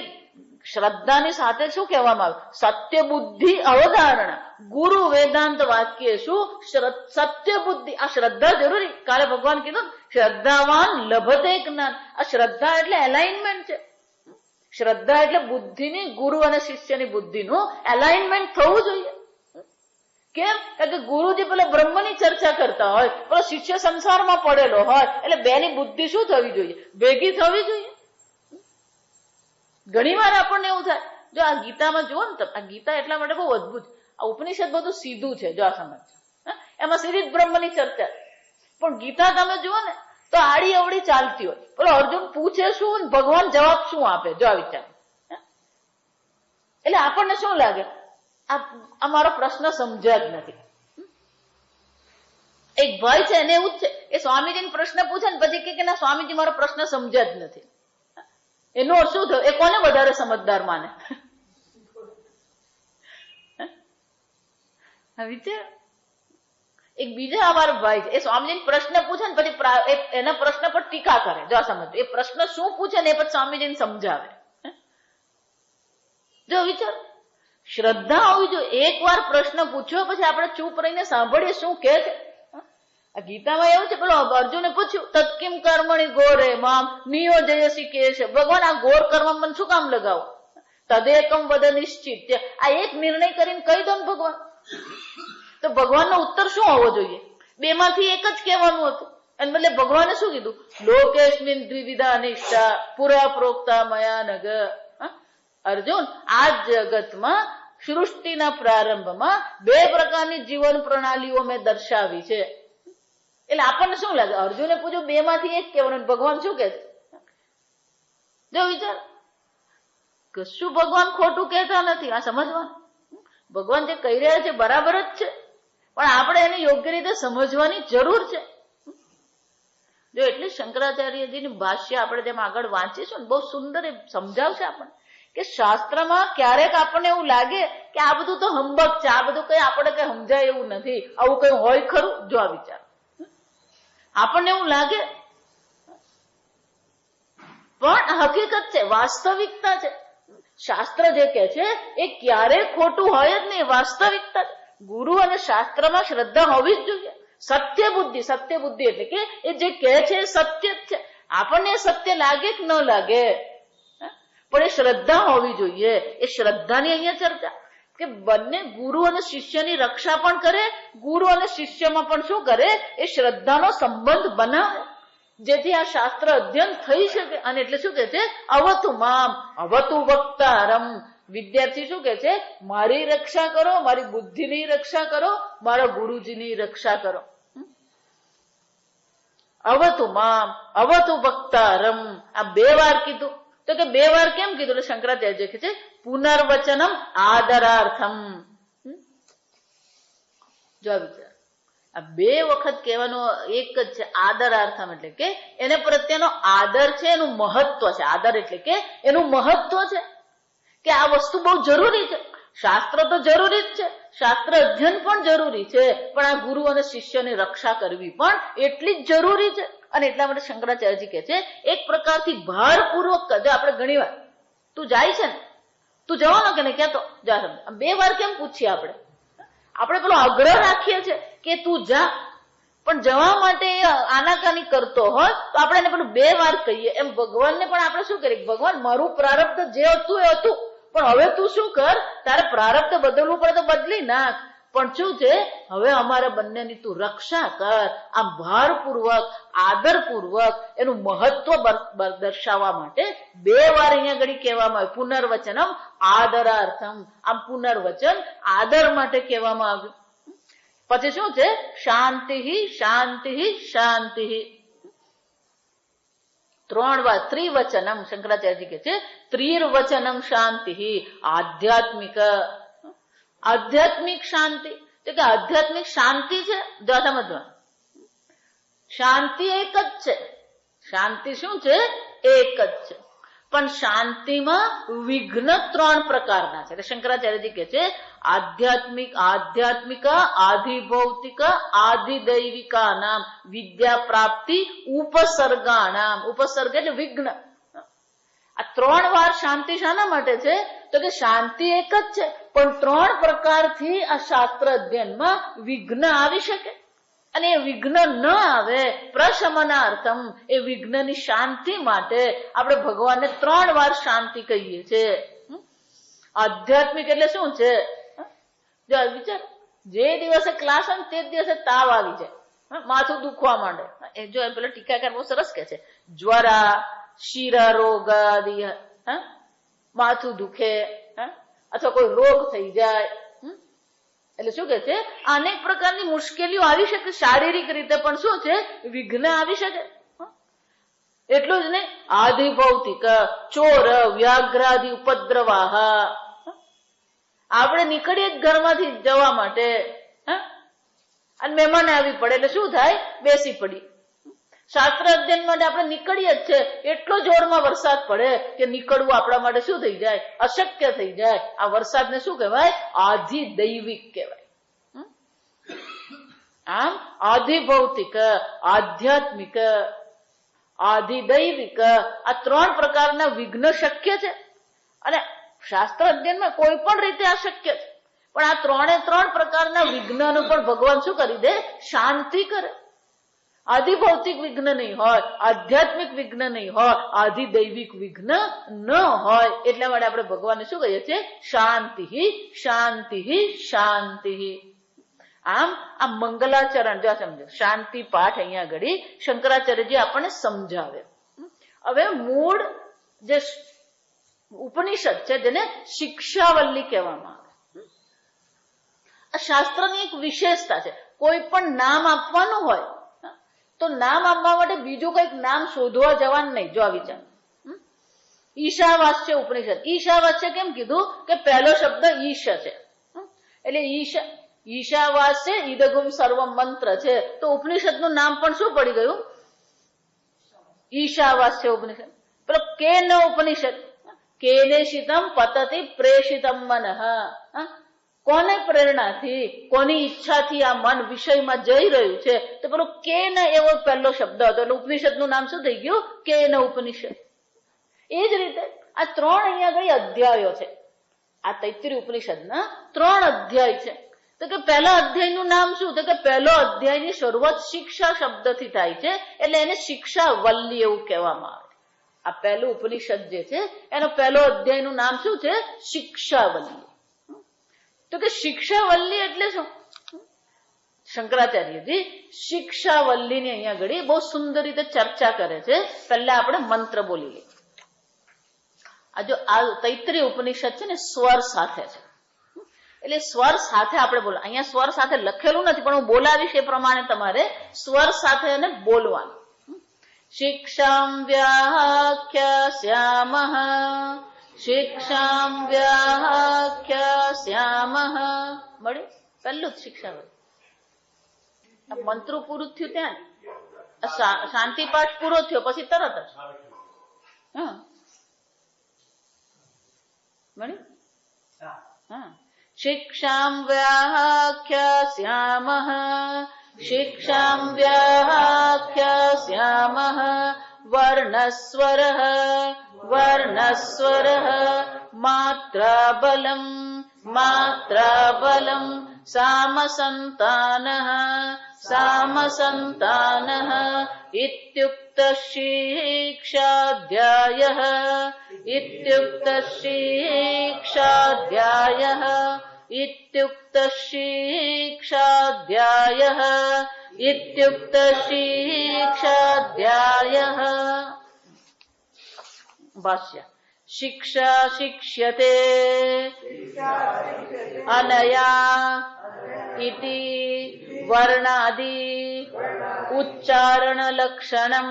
શ્રદ્ધાની સાથે શું કહેવામાં આવે? સત્ય બુદ્ધિ અવધારણા ગુરુ વેદાંત વાક્ય શું? સત્ય બુદ્ધિ. આ શ્રદ્ધા જરૂરી. કાલે ભગવાન કીધું શ્રદ્ધાવાન લભતે જ્ઞાન. આ શ્રદ્ધા એટલે એલાઇનમેન્ટ છે. શ્રદ્ધા એટલે બુદ્ધિની, ગુરુ અને શિષ્યની બુદ્ધિનું એલાઇનમેન્ટ થવું જોઈએ. કેમ? કારણ કે ગુરુજી પેલો બ્રહ્મની ચર્ચા કરતા હોય, પેલો શિષ્ય સંસારમાં પડેલો હોય, એટલે બેની બુદ્ધિ શું થવી જોઈએ? ભેગી થવી જોઈએ. ઘણી વાર આપણને એવું થાય, જો આ ગીતામાં જુઓ ને, આ ગીતા એટલા માટે બહુ અદભુત. આ ઉપનિષદ બધું સીધું છે, જો આ સમજ, એમાં સીધી જ બ્રહ્મની ચર્ચા. પણ ગીતા તમે જુઓ ને તો આડી અવડી ચાલતી હોય. પેલો અર્જુન પૂછે શું, ભગવાન જવાબ શું આપે? જો આ વિચાર. એટલે આપણને શું લાગે? આ મારો પ્રશ્ન સમજ્યા જ નથી. એક ભાઈ છે એને એવું જ છે, એ સ્વામીજીને પ્રશ્ન પૂછે ને પછી કે ના સ્વામીજી મારો પ્રશ્ન સમજ્યા જ નથી. એનો અર્થ શું થયો? એ કોને વધારે સમજદાર માને? વિચાર. એક બીજા અમારો ભાઈ છે, એ સ્વામીજીને પ્રશ્ન પૂછે ને પછી એના પ્રશ્ન પર ટીકા કરે. જો સમજ, એ પ્રશ્ન શું પૂછે ને એ પછી સ્વામીજીને સમજાવે. જો વિચાર, શ્રદ્ધા હોવી જોઈએ. એક વાર પ્રશ્ન પૂછ્યો પછી આપણે ચૂપ રહીને સાંભળીએ શું કે છે. આ ગીતામાં એવું છે, પેલો અર્જુને પૂછ્યું તત્કિમ કર્મણી ગોરે મામ નિયોજયસી કે છે. ભગવાન આ ગોર કર્મ મને શું કામ લગાવો? તદેકમ વદ નિશ્ચિત. આ એક નિર્ણય કરીને કહી દો ને ભગવાન. તો ભગવાનનો ઉત્તર શું હોવો જોઈએ? બે માંથી એક જ કહેવાનું હતું. અને બદલે ભગવાને શું કીધું? લોકેસ્મિન દ્વિવિધા નિષ્ઠા પુરા પ્રોક્તા મયા નગ. અર્જુન, આ જગતમાં સૃષ્ટિના પ્રારંભમાં બે પ્રકારની જીવન પ્રણાલીઓ મેં દર્શાવી છે. એટલે આપણને શું લાગે? અર્જુને પૂછ્યું બે માંથી એક કહેવાનું, ભગવાન શું કે છે? જો વિચાર, કશું ભગવાન ખોટું કહેતા નથી. આ સમજવાનું, ભગવાન જે કહી રહ્યા છે બરાબર જ છે, પણ આપણે એને યોગ્ય રીતે સમજવાની જરૂર છે. જો એટલે શંકરાચાર્યજીની ભાષ્ય આપણે જેમ આગળ વાંચીશું ને, બહુ સુંદર એ સમજાવશે આપણને કે શાસ્ત્રમાં ક્યારેક આપણને એવું લાગે કે આ બધું તો હંબક છે, આ બધું કઈ આપણે કઈ સમજાય એવું નથી, આવું કઈ હોય ખરું? જો આ વિચાર આપણને એવું લાગે, પણ હકીકત છે, વાસ્તવિકતા છે. શાસ્ત્ર જે કે છે એ ક્યારેય ખોટું હોય જ નહીં, વાસ્તવિકતા. ગુરુ અને શાસ્ત્રમાં શ્રદ્ધા હોવી જ જોઈએ. સત્ય બુદ્ધિ એટલે કે એ જે કહે છે એ સત્ય જ છે. આપણને સત્ય લાગે કે ન લાગે, પણ એ શ્રદ્ધા હોવી જોઈએ. એ શ્રદ્ધાની અહીંયા ચર્ચા કે બંને ગુરુ અને શિષ્યની રક્ષા પણ કરે, ગુરુ અને શિષ્યમાં પણ શું કરે? એ શ્રદ્ધાનો સંબંધ બનાવે, જેથી આ શાસ્ત્ર અધ્યયન થઈ શકે. અને એટલે શું કે છે? અવતુ મામ અવતુ વક્તારમ. વિદ્યાર્થી શું કે છે? મારી રક્ષા કરો, મારી બુદ્ધિની રક્ષા કરો, મારા ગુરુજીની રક્ષા કરો. અવતુ મામ અવતુ વક્તારમ. આ બે વાર કીધું. તો કે બે વાર કેમ કીધું? એટલે શંકરાચાર્ય કહે છે પુનર્વચનમ આદરાર્થમ. જો વિચાર, આ બે વખત કહેવાનો એક જ છે, આદરાર્થમ. એટલે કે એને પ્રત્યેનો આદર છે, એનું મહત્વ છે. આદર એટલે કે એનું મહત્વ છે કે આ વસ્તુ બહુ જરૂરી છે. શાસ્ત્ર તો જરૂરી જ છે, શાસ્ત્ર અધ્યયન પણ જરૂરી છે, પણ આ ગુરુ અને શિષ્યની રક્ષા કરવી પણ એટલી જ જરૂરી છે. અને એટલા માટે શંકરાચાર્યજી કહે છે એક પ્રકારથી ભારપૂર્વક. જો આપણે ઘણી વાર તું જાય છે ને, તું જવાનો કે નહીં ક્યાં? તો જા. બે વાર કેમ પૂછીએ? આપણે પેલો આગ્રહ રાખીએ છીએ કે તું જા, પણ જવા માટે આનાકાની કરતો હોય તો આપણે એને પેલું બે વાર કહીએ. એમ ભગવાનને પણ આપણે શું કરીએ? ભગવાન, મારું પ્રારબ્ધ જે હતું એ હતું, પણ હવે તું શું કર? તારે પ્રારબ્ધ બદલવું પડે તો બદલી નાખ, પણ શું છે? હવે અમારા બંનેની તું રક્ષા કર. આમ ભારપૂર્વક, આદરપૂર્વક એનું મહત્વ દર્શાવવા માટે બે વાર અહીંયા ઘડી કહેવામાં આવ્યું. પુનર્વચનમ આદરાર્થમ. આમ પુનર્વચન આદર માટે કહેવામાં આવ્યું. પછી શું છે? શાંતિ શાંતિ શાંતિ. ત્રણ વાર ત્રિવચનમ. શંકરાચાર્યજી કહે છે ત્રિર્વચનમ શાંતિ આધ્યાત્મિક. આધ્યાત્મિક શાંતિ તો કે આધ્યાત્મિક શાંતિ છે. જો સમજવા, શાંતિ એક જ છે. શાંતિ શું છે? એક જ છે. પણ શાંતિમાં વિઘ્ન ત્રણ પ્રકારના છે. શંકરાચાર્યજી કહે છે આધ્યાત્મિક આધિભૌતિક આધિદૈવિકા નામ વિદ્યા પ્રાપ્તિ ઉપસર્ગાણામ. ઉપસર્ગ એટલે વિઘ્ન. આ ત્રણ વાર શાંતિ શાના માટે છે? તો કે શાંતિ એક જ છે, પણ ત્રણ પ્રકારથી આ શાસ્ત્ર અધ્યયનમાં વિઘ્ન આવી શકે. અને એ વિઘ્ન ન આવે પ્રશમનાર્થમ, એ વિઘ્નની શાંતિ માટે આપણે ભગવાનને ત્રણ વાર શાંતિ કહીએ છીએ. આધ્યાત્મિક એટલે શું છે? વિચાર, જે દિવસે ક્લાસ હોય તે દિવસે તાવ આવી જાય, માથું દુખવા માંડે. એ જો પેલા ટીકાકાર બહુ સરસ કે છે, જ્વરા શિરા રોગ આદિ, માથું દુખે અથવા કોઈ રોગ થઈ જાય. એટલે શું કે છે? અનેક પ્રકારની મુશ્કેલીઓ આવી શકે. શારીરિક રીતે પણ શું છે? વિઘ્ન આવી શકે. એટલું જ નહીં, આધિભૌતિક ચોર વ્યાઘ્રાદિ ઉપદ્રવાહ. આપણે નીકળીએ જ ઘરમાંથી જવા માટે, અને મહેમાન આવી પડે એટલે શું થાય? બેસી પડી. શાસ્ત્ર અધ્યયન માટે આપણે નીકળીએ જ છે, એટલો જોરમાં વરસાદ પડે કે નીકળવું આપણા માટે શું થઈ જાય? અશક્ય થઈ જાય. આ વરસાદને શું કહેવાય? આધિદૈવિક કહેવાય. આમ આધિભૌતિક, આધ્યાત્મિક, આધિદૈવિક, આ 3 પ્રકારના વિઘ્ન શક્ય છે. અને શાસ્ત્ર અધ્યયનમાં કોઈ પણ રીતે આ શક્ય છે, પણ આ 3 પ્રકારના વિઘ્નનું પણ ભગવાન શું કરી દે? શાંતિ કરે. આધિભૌતિક વિઘ્ન નહીં હોય, આધ્યાત્મિક વિઘ્ન નહીં હોય, આધિદૈવિક વિઘ્ન ન હોય. એટલા માટે આપણે ભગવાનને શું કહીએ છીએ? શાંતિ, શાંતિ, શાંતિ. આમ આ મંગલાચરણ જો સમજો, શાંતિ પાઠ અહીંયા આગળ શંકરાચાર્યજી આપણને સમજાવે. હવે મૂળ જે ઉપનિષદ છે જેને શિક્ષાવલ્લી કહેવામાં આવે, આ શાસ્ત્રની એક વિશેષતા છે. કોઈ પણ નામ આપવાનું હોય તો નામ આપવા માટે બીજું કઈક નામ શોધવા જવાનું નહીં. જો આ વિચાર, ઈશાવાસ્ય ઉપનિષદ. ઈશાવાસ્ય કેમ કીધું? કે પહેલો શબ્દ ઈશ છે, એટલે ઈશાવાસ્ય ઈદગુમ સર્વમ મંત્ર છે. તો ઉપનિષદનું નામ પણ શું પડી ગયું? ઈશાવાસ્ય ઉપનિષદ. પેલો કે ન ઉપનિષદ, કેનેશિતમ પતતિ પ્રેષિતમ મનઃ. કોને પ્રેરણાથી, કોની ઈચ્છાથી આ મન વિષયમાં જઈ રહ્યું છે? તો પેલો કે ન એવો પહેલો શબ્દ હતો, એટલે ઉપનિષદનું નામ શું થઈ ગયું? કે ન ઉપનિષદ. એ જ રીતે આ 3 અહીંયા આગળ અધ્યાયો છે. આ તૈત્રીય ઉપનિષદના 3 અધ્યાય છે. તો કે પહેલા અધ્યાયનું નામ શું? તો કે પહેલો અધ્યાયની શરૂઆત શિક્ષા શબ્દથી થાય છે, એટલે એને શિક્ષાવલ્લી એવું કહેવામાં આવે. આ પહેલું ઉપનિષદ જે છે એનો પહેલો અધ્યાયનું નામ શું છે? શિક્ષાવલ્લી. તો કે શિક્ષાવલ્લી એટલે શું? શંકરાચાર્યજી શિક્ષાવલ્લીની અહીંયા ઘડી બહુ સુંદર રીતે ચર્ચા કરે છે. પહેલા આપણે મંત્ર બોલી લઈએ. આ જો આ તૈત્રીય ઉપનિષદ છે ને સ્વર સાથે છે, એટલે સ્વર સાથે આપણે બોલો. અહીંયા સ્વર સાથે લખેલું નથી, પણ હું બોલાવીશ એ પ્રમાણે તમારે સ્વર સાથે એને બોલવાનું. શિક્ષામ વ્યાખ્યાસ્યામઃ, શિક્ષામ વ્યાખ્યાસ્યામઃ. મળ્યું? પહેલું જ શિક્ષાવલ્લી. મંત્રો પૂરું થયું ત્યાં શાંતિ પાઠ પૂરો થયો પછી તરત જ મળ્યું. શિક્ષામ વ્યાખ્યાસ્યામઃ, શિક્ષામ વ્યાખ્યાસ્યામઃ. વર્ણસ્વરઃ વર્ણસ્વરઃ માત્રાબલમ માત્રાબલમ. સામસંતાનઃ સામસંતાનઃ. ઇત્યુક્ત શિક્ષાધ્યાયઃ ઇત્યુક્ત શિક્ષાધ્યાયઃ ઇત્યુક્ત શિક્ષાધ્યાયઃ ઇત્યુક્ત શિક્ષાધ્યાયઃ. ભાષ્ય. શિક્ષા શિક્ષ્યતે અનયા ઇતિ વર્ણાદિ ઉચ્ચારણ લક્ષણમ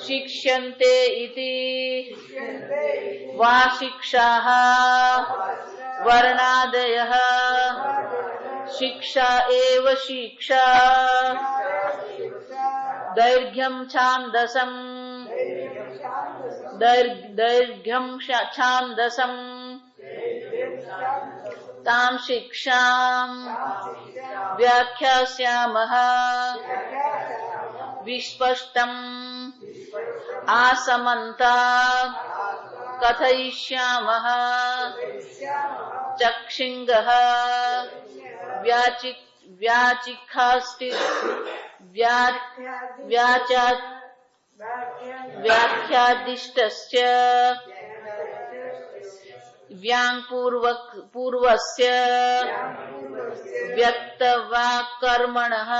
શિક્ષ્યન્તે ઇતિ વા શિક્ષાઃ વર્ણાદયઃ. શિક્ષા એવ શિક્ષા દૈર્ઘ્યમ છાંદસમ દૈર્ઘ્યમ છાંદસમ. તામ શિક્ષામ વ્યાખ્યાસ્યામઃ વિસ્પષ્ટમ આસમન્તા કથયિષ્યામઃ. ચક્ષિંગઃ વ્યાચિખાસ્તિ વ્યાખ્યાદિષ્ટસ્ય વ્યાંગ પૂર્વસ્ય વ્યક્તવાકર્મણઃ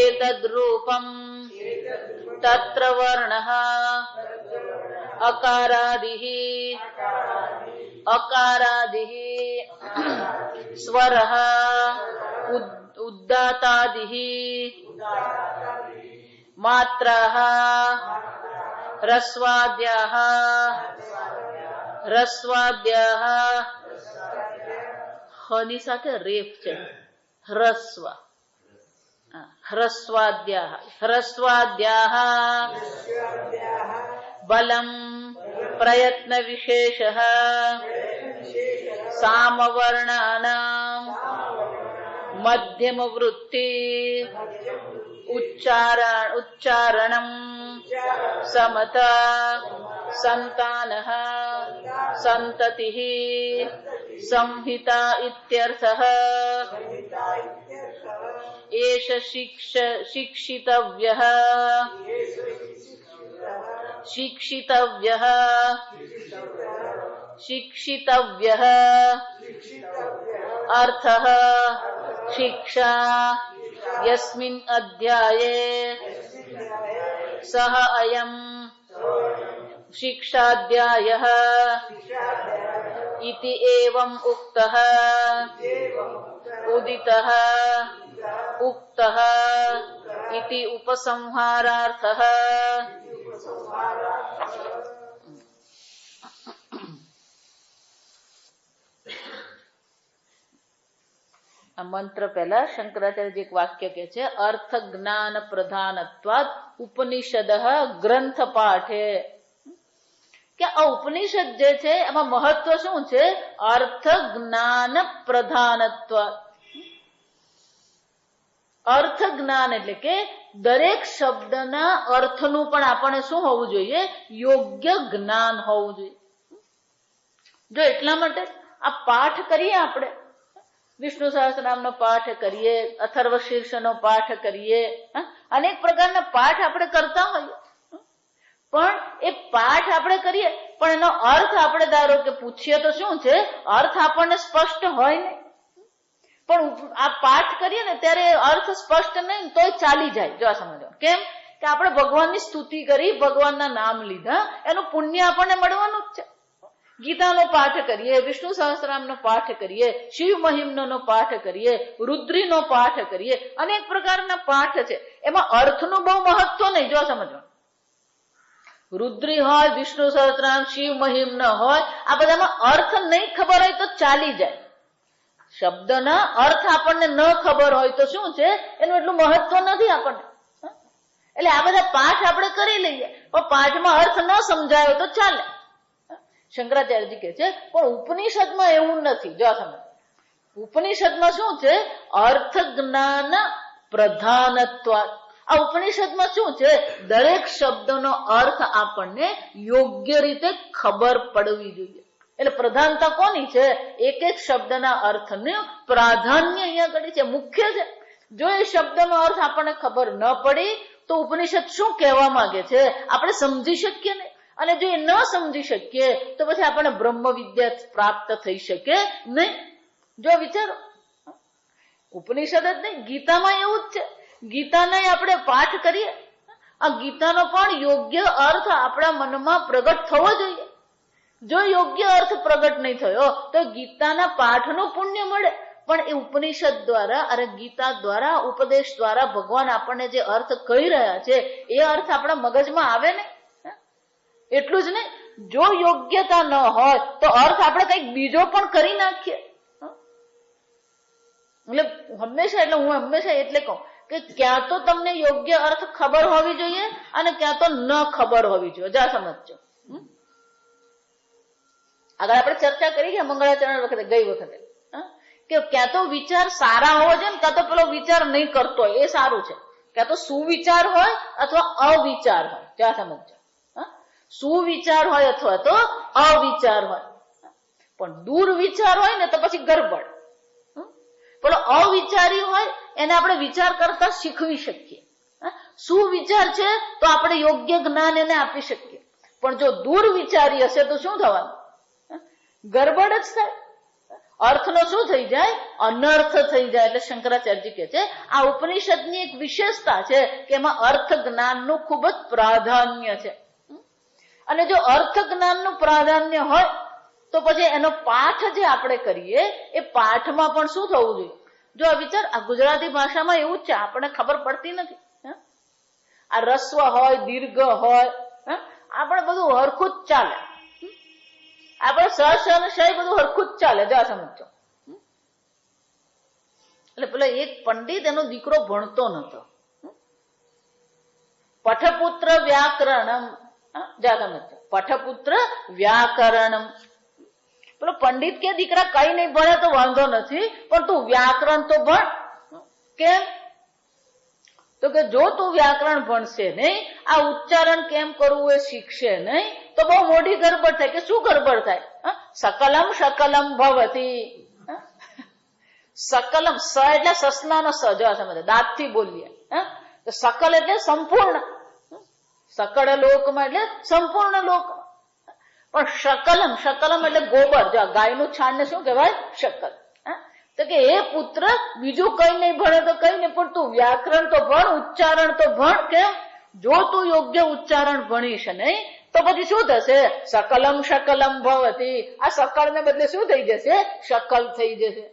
એતદ્રૂપમ તત્ર વર્ણઃ અકારાદિઃ અકારાદિઃ સ્વરઃ ઉદ્દાતાદિઃ માત્રાઃ રસ્વાદ્યાઃ હ્રસ્વાદ્યાહ, હ ની સાથે રેફ છે, હ્રસ્વ, હ્રસ્વાદ્યાહ, હ્રસ્વાદ્યાહ, બલમ પ્રયત્ન વિશેષઃ, સામવર્ણાનામ મધ્યમ વૃત્તિ ઉચ્ચાरणम સમતા સંતાનઃ સંતતિઃ સંહિતા ઇત્યર્થઃ. એષ શિક્ષિતવ્યઃ શિક્ષિતવ્યઃ શિક્ષિતવ્યઃ અર્થઃ શિક્ષા યસ્મિન અધ્યાયે સહ અયં શિક્ષાધ્યાયઃ ઇતિ એવં ઉક્તઃ ઉદિતઃ ઉક્તઃ ઇતિ ઉપસંહારાર્થઃ. આ મંત્ર પહેલા શંકરાચાર્ય એક વાક્ય કે છે, અર્થ જ્ઞાન પ્રધાનત્વાદ ઉપનિષદ ગ્રંથ પાઠે. કે આ ઉપનિષદ જે છે એમાં મહત્વ શું છે? અર્થ જ્ઞાન પ્રધાનત્વ. અર્થ જ્ઞાન એટલે કે દરેક શબ્દના અર્થનું પણ આપણને શું હોવું જોઈએ? યોગ્ય જ્ઞાન હોવું જોઈએ. જો એટલા માટે આ પાઠ કરીએ, આપણે વિષ્ણુ સહસ્રનામનો પાઠ કરીએ, અથર્વ શીર્ષનો પાઠ કરીએ, અનેક પ્રકારના પાઠ આપણે કરતા હોઈએ, પણ એ પાઠ આપણે કરીએ પણ એનો અર્થ આપણે ધારો કે પૂછીએ તો શું છે? અર્થ આપણને સ્પષ્ટ હોય નહીં. પણ આ પાઠ કરીએ ને ત્યારે અર્થ સ્પષ્ટ નહીં તોય ચાલી જાય. જો આ સમજો કેમ કે આપણે ભગવાનની સ્તુતિ કરી, ભગવાનના નામ લીધા, એનું પુણ્ય આપણને મળવાનું જ છે. ગીતાનો પાઠ કરીએ, વિષ્ણુ સહસ્રનામનો પાઠ કરીએ, શિવ મહિમ્નનો પાઠ કરીએ, રુદ્રીનો પાઠ કરીએ, અનેક પ્રકારના પાઠ છે. એમાં અર્થનું બહુ મહત્વ નહીં. જો સમજો, રુદ્રી હોય, વિષ્ણુ સહસ્રનામ, શિવ મહિમ્ન હોય, આ બધામાં અર્થ નહીં ખબર હોય તો ચાલી જાય. શબ્દના અર્થ આપણને ન ખબર હોય તો શું છે? એનું એટલું મહત્વ નથી આપણને. એટલે આ બધા પાઠ આપણે કરી લઈએ, પણ પાઠમાં અર્થ ન સમજાયો તો ચાલે. શંકરાચાર્યજી કહે છે પણ ઉપનિષદમાં એવું નથી. જો સમજ, ઉપનિષદમાં શું છે? અર્થ જ્ઞાન પ્રધાનત્વ. આ ઉપનિષદમાં શું છે? દરેક શબ્દનો અર્થ આપણને યોગ્ય રીતે ખબર પડવી જોઈએ. એટલે પ્રધાનતા કોની છે? એક એક શબ્દના અર્થનું પ્રાધાન્ય અહીંયા કરી છે, મુખ્ય છે. જો એ શબ્દનો અર્થ આપણને ખબર ન પડી તો ઉપનિષદ શું કહેવા માંગે છે આપણે સમજી શકીએ નહીં. અને જો એ ન સમજી શકીએ તો પછી આપણને બ્રહ્મ વિદ્યા પ્રાપ્ત થઈ શકે નહીં. જો વિચારો, ઉપનિષદ જ નહીં, ગીતામાં એવું જ છે. ગીતાના આપણે પાઠ કરીએ, આ ગીતાનો પણ યોગ્ય અર્થ આપણા મનમાં પ્રગટ થવો જોઈએ. જો યોગ્ય અર્થ પ્રગટ નહીં થયો તો ગીતાના પાઠનું પુણ્ય મળે, પણ એ ઉપનિષદ દ્વારા અને ગીતા દ્વારા, ઉપદેશ દ્વારા ભગવાન આપણને જે અર્થ કહી રહ્યા છે એ અર્થ આપણા મગજમાં આવે નહીં. એટલું જ નહીં, જો યોગ્યતા ન હોય તો અર્થ આપણે કંઈક બીજો પણ કરી નાખીએ. એટલે હું હંમેશા એટલે કહું કે ક્યાં તો તમને યોગ્ય અર્થ ખબર હોવી જોઈએ અને ક્યાં તો ન ખબર હોવી જોઈએ. જા સમજો, આગળ આપણે ચર્ચા કરી કે મંગળાચરણ વખતે, ગઈ વખતે, કે ક્યાં તો વિચાર સારા હોવો જોઈએ ને ક્યાં તો પેલો વિચાર નહીં કરતો હોય એ સારું છે. ક્યાં તો સુવિચાર હોય અથવા અવિચાર હોય. જા સમજો, સુવિચાર હોય અથવા તો અવિચાર હોય. પણ દુર્વિચાર હોય ને તો પછી ગરબડ. પેલો અવિચારી હોય એને આપણે વિચાર કરતા શીખવી શકીએ. સુવિચાર છે તો આપણે યોગ્ય જ્ઞાન એને આપી શકીએ. પણ જો દુર્વિચારી હશે તો શું થવાનું? ગરબડ જ થાય. અર્થનો શું થઈ જાય? અનર્થ થઈ જાય. એટલે શંકરાચાર્યજી કહે છે આ ઉપનિષદની એક વિશેષતા છે કે એમાં અર્થ જ્ઞાનનું ખૂબ જ પ્રાધાન્ય છે. અને જો અર્થ જ્ઞાનનું પ્રાધાન્ય હોય તો પછી એનો પાઠ જે આપણે કરીએ એ પાઠમાં પણ શું થવું જોઈએ? જો આ વિચાર, આ ગુજરાતી ભાષામાં એવું જ છે, આપણને ખબર પડતી નથી. આ રસ્વ હોય, દીર્ઘ હોય, આપણે બધું હરખું જ ચાલે. આપણે સ અને શ બધું હરખું જ ચાલે. જો આ સમજો. એટલે પેલા એક પંડિત એનો દીકરો ભણતો નતો. પઠપુત્ર વ્યાકરણમ. જા સમજો. પઠપુત્ર વ્યાકરણમ. પેલો પંડિત કે દીકરા કઈ નહીં ભણે તો વાંધો નથી, પણ તું વ્યાકરણ તો ભણ. કેમ? તો કે જો તું વ્યાકરણ ભણશે નહીં, આ ઉચ્ચારણ કેમ કરવું એ શીખશે નહીં, તો બહુ મોટી ગરબડ થાય. કે શું ગરબડ થાય? સકલમ શકલમ ભવતી. સકલમ સ એટલે સસલાનો સ. જો સમજ, દાંતથી બોલીએ. તો સકલ એટલે સંપૂર્ણ. સકળ લોકમાં એટલે સંપૂર્ણ લોક. પણ શકલમ, શકલમ એટલે ગોબર. જો ગાયનું છાણ ને શું કહેવાય? શકલ. તો કે એ પુત્ર બીજું કઈ નહીં ભણે તો કઈ નહીં, પણ તું વ્યાકરણ તો ભણ, ઉચ્ચારણ તો ભણ. કેમ? જો તું યોગ્ય ઉચ્ચારણ ભણીશ નહીં તો પછી શું થશે? સકલમ શકલમ ભવતી. આ સકળ ને બદલે શું થઈ જશે? શકલ થઈ જશે.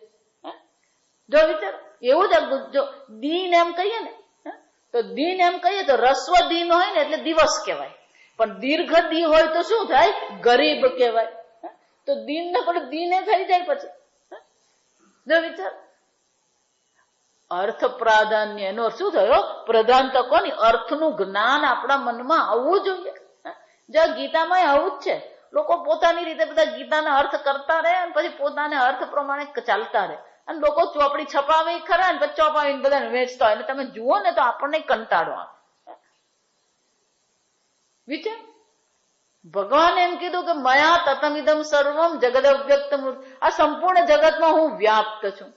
જો વિચાર, એવું જ જો દીન એમ કહીએ ને, તો દીન એમ કહીએ તો રસ્વ દીન હોય ને એટલે દિવસ કહેવાય, પણ દીર્ઘ દી હોય તો શું થાય? ગરીબ કહેવાય. તો દીન ને પણ દીને થઈ જાય. પછી જો વિચાર, અર્થ પ્રાધાન્ય એનો શું થયો? પ્રધાનતા. કોની? અર્થનું જ્ઞાન આપણા મનમાં આવવું જોઈએ. જો ગીતામાં આવું જ છે. લોકો પોતાની રીતે બધા ગીતાના અર્થ કરતા રહે અને પછી પોતાના અર્થ પ્રમાણે ચાલતા રહે. અને લોકો ચોપડી છપાવે ખરા ને પછી ચોપાવીને બધાને વેચતા હોય. તમે જુઓ ને તો આપણને કંટાળો આવે. વિચાર, ભગવાન એમ કીધું કે મયા તતમિદમ સર્વમ જગદ અવ્યક્ત મૂર્તિ. આ સંપૂર્ણ જગતમાં હું વ્યાપ્ત છું.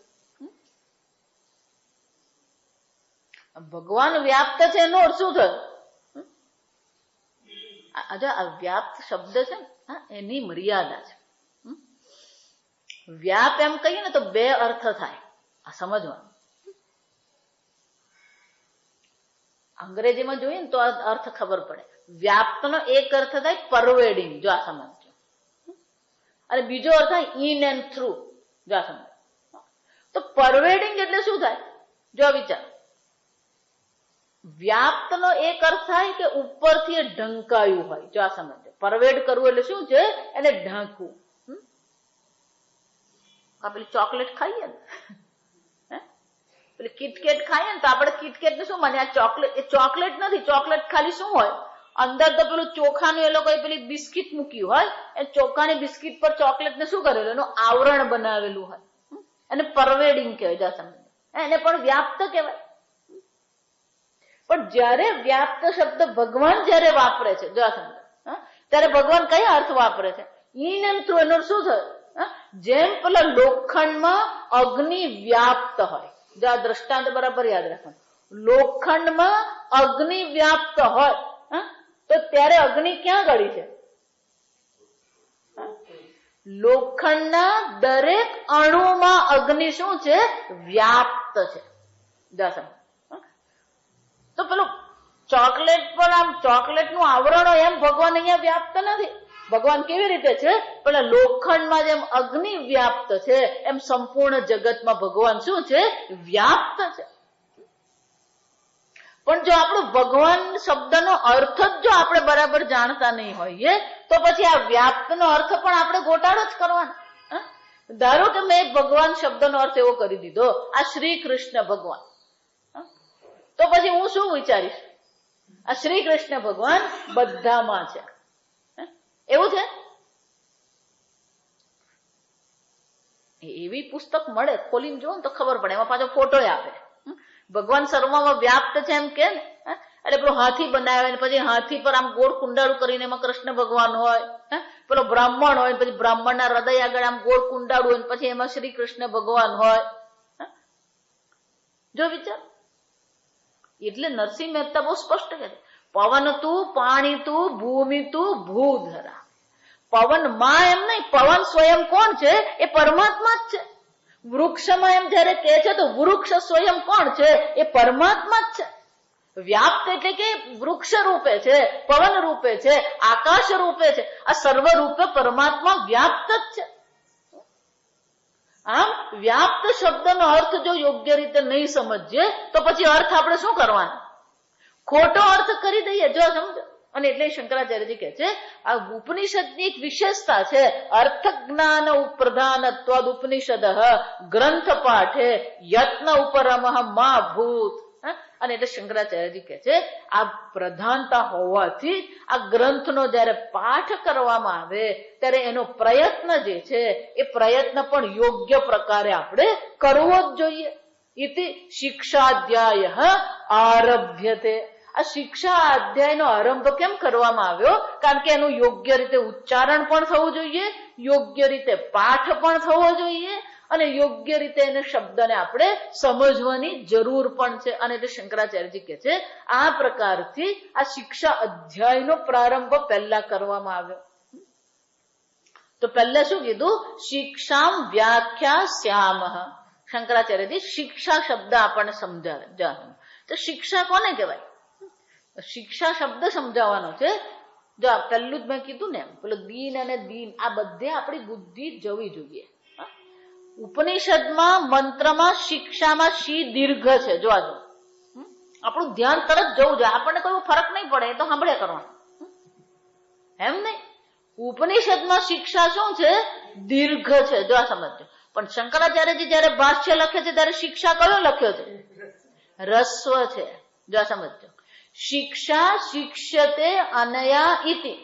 ભગવાન વ્યાપ્ત છે એનો અર્થ શું થયો? આ વ્યાપ્ત શબ્દ છે ને, એની મર્યાદા છે. વ્યાપ એમ કહીએ ને તો બે અર્થ થાય. આ સમજવાનું. અંગ્રેજીમાં જોઈએ ને તો આ અર્થ ખબર પડે. વ્યાપ્તનો એક અર્થ થાય પરવેડિંગ. જો આ સમજો. અને બીજો અર્થ થાય ઇન એન્ડ થ્રુ. જો આ સમજો. તો પરવેડિંગ એટલે શું થાય? જો વિચાર, વ્યાપ્તનો એક અર્થ થાય કે ઉપરથી એ ઢંકાયું હોય. જો આ સમજો. પરવેડ કરવું એટલે શું છે? એને ઢાંકવું. પેલી ચોકલેટ ખાઈએ ને, પેલી કિટકેટ ખાઈએ ને તો આપણે કિટકેટ ને શું માને? આ ચોકલેટ. એ ચોકલેટ નથી. ચોકલેટ ખાલી શું હોય? અંદર તો પેલું ચોખાનું એ લોકોએ પેલી બિસ્કીટ મૂક્યું હોય. એ ચોખાની બિસ્કીટ પર ચોકલેટ ને શું કરેલું? એનું આવરણ બનાવેલું હોય. એને પરવેડિંગ કહેવાય. જા સમજો. એને પણ વ્યાપ્ત કહેવાય. પણ જયારે વ્યાપ્ત શબ્દ ભગવાન જયારે વાપરે છે, જો સમજો, ત્યારે ભગવાન કયા અર્થ વાપરે છે? In and through. એનો શું થયો? જેમ પેલા લોખંડમાં અગ્નિ વ્યાપ્ત હોય. જો આ દ્રષ્ટાંત બરાબર યાદ રાખવાનું. લોખંડમાં અગ્નિ વ્યાપ્ત હોય તો ત્યારે અગ્નિ ક્યાં ગળી છે? લોખંડના દરેક અણુમાં અગ્નિ શું છે? વ્યાપ્ત છે. તો પેલું ચોકલેટ પર આમ ચોકલેટનું આવરણ હોય એમ ભગવાન અહીંયા વ્યાપ્ત નથી. ભગવાન કેવી રીતે છે? પેલા લોખંડમાં જેમ અગ્નિ વ્યાપ્ત છે એમ સંપૂર્ણ જગતમાં ભગવાન શું છે? વ્યાપ્ત છે. પણ જો આપણો ભગવાન શબ્દનો અર્થ જ જો આપણે બરાબર જાણતા નહીં હોઈએ તો પછી આ વ્યાપ્તનો અર્થ પણ આપણે ગોટાળો જ કરવાનો. ધારો કે મેં ભગવાન શબ્દનો અર્થ એવો કરી દીધો, આ શ્રી કૃષ્ણ ભગવાન, તો પછી હું શું વિચારીશ? આ શ્રી કૃષ્ણ ભગવાન બધામાં છે. એવું છે? એવી પુસ્તક મળે, ખોલીને જોવો ને તો ખબર પડે. એમાં પાછો ફોટો આપે. ભગવાન સર્વમાં વ્યાપ્ત છે એમ કે ને, એટલે પેલો હાથી બનાવે ને પછી હાથી પર આમ ગોળ કુંડાળું કરીને એમાં કૃષ્ણ ભગવાન હોય. પેલો બ્રાહ્મણ હોય પછી બ્રાહ્મણના હૃદય આગળ આમ ગોળ કુંડાળું હોય પછી એમાં શ્રી કૃષ્ણ ભગવાન હોય. જો વિચાર. એટલે નરસિંહ મહેતા બહુ સ્પષ્ટ કહે છે, પવન તું, પાણી તું, ભૂમિ તું, ભૂધરા. પવન માં એમ નહીં, પવન સ્વયં કોણ છે? એ પરમાત્મા જ છે. વૃક્ષમાં એમ જયારે કહે છે તો વૃક્ષ સ્વયં કોણ છે? એ પરમાત્મા જ છે. વ્યાપ્ત એટલે કે વૃક્ષ રૂપે છે, પવન રૂપે છે, આકાશ રૂપે છે. આ સર્વ રૂપે પરમાત્મા વ્યાપ્ત જ છે. આમ વ્યાપ્ત શબ્દનો અર્થ જો યોગ્ય રીતે નહીં સમજીએ તો પછી અર્થ આપણે શું કરવાનો? ખોટો અર્થ કરી દઈએ. જો સમજો, અને એટલે શંકરાચાર્યજી કહે છે આ ઉપનિષદની એક વિશેષતા છે, અર્થ જ્ઞાન પ્રધાનત્વાદ ઉપનિષદ ગ્રંથ પાઠે યત્ન ઉપરમઃ મા ભૂત. અને એટલે શંકરાચાર્યજી કહે છે આ પ્રધાનતા હોવાથી આ ગ્રંથનો જયારે પાઠ કરવામાં આવે ત્યારે એનો પ્રયત્ન જે છે એ પ્રયત્ન પણ યોગ્ય પ્રકારે આપણે કરવો જ જોઈએ. ઇતિ શિક્ષાધ્યાય આરભ્યતે. આ શિક્ષા અધ્યાયનો આરંભ કેમ કરવામાં આવ્યો? કારણ કે એનું યોગ્ય રીતે ઉચ્ચારણ પણ થવું જોઈએ, યોગ્ય રીતે પાઠ પણ થવો જોઈએ અને યોગ્ય રીતે એને શબ્દને આપણે સમજવાની જરૂર પણ છે. અને એટલે શંકરાચાર્યજી કહે છે આ પ્રકારથી આ શિક્ષા અધ્યાયનો પ્રારંભ પહેલા કરવામાં આવ્યો. તો પહેલા શું કીધું? શિક્ષામ વ્યાખ્યા શ્યામઃ. શંકરાચાર્યજી શિક્ષા શબ્દ આપણને સમજાવે. તો શિક્ષા કોને કહેવાય? શિક્ષા શબ્દ સમજાવવાનો છે. જો પહેલું જ મેં કીધું ને, પેલો દીન અને દીન, આ બધે આપણી બુદ્ધિ જવી જોઈએ. ઉપનિષદમાં મંત્રમાં શિક્ષામાં શી દીર્ઘ છે, જો આ આપણું ધ્યાન તરત જવું જોઈએ. આપણને કોઈ ફરક નહીં પડે, એ તો સાંભળ્યા કરવાનું, એમ નહીં. ઉપનિષદમાં શિક્ષા શું છે? દીર્ઘ છે, જો આ સમજો. પણ શંકરાચાર્યજી જયારે ભાષ્ય લખે છે ત્યારે શિક્ષા કયો લખ્યો છે? રસ્વ છે, જો આ સમજો. શિક્ષા શિક્ષ્યતે અનયા ઇતિ,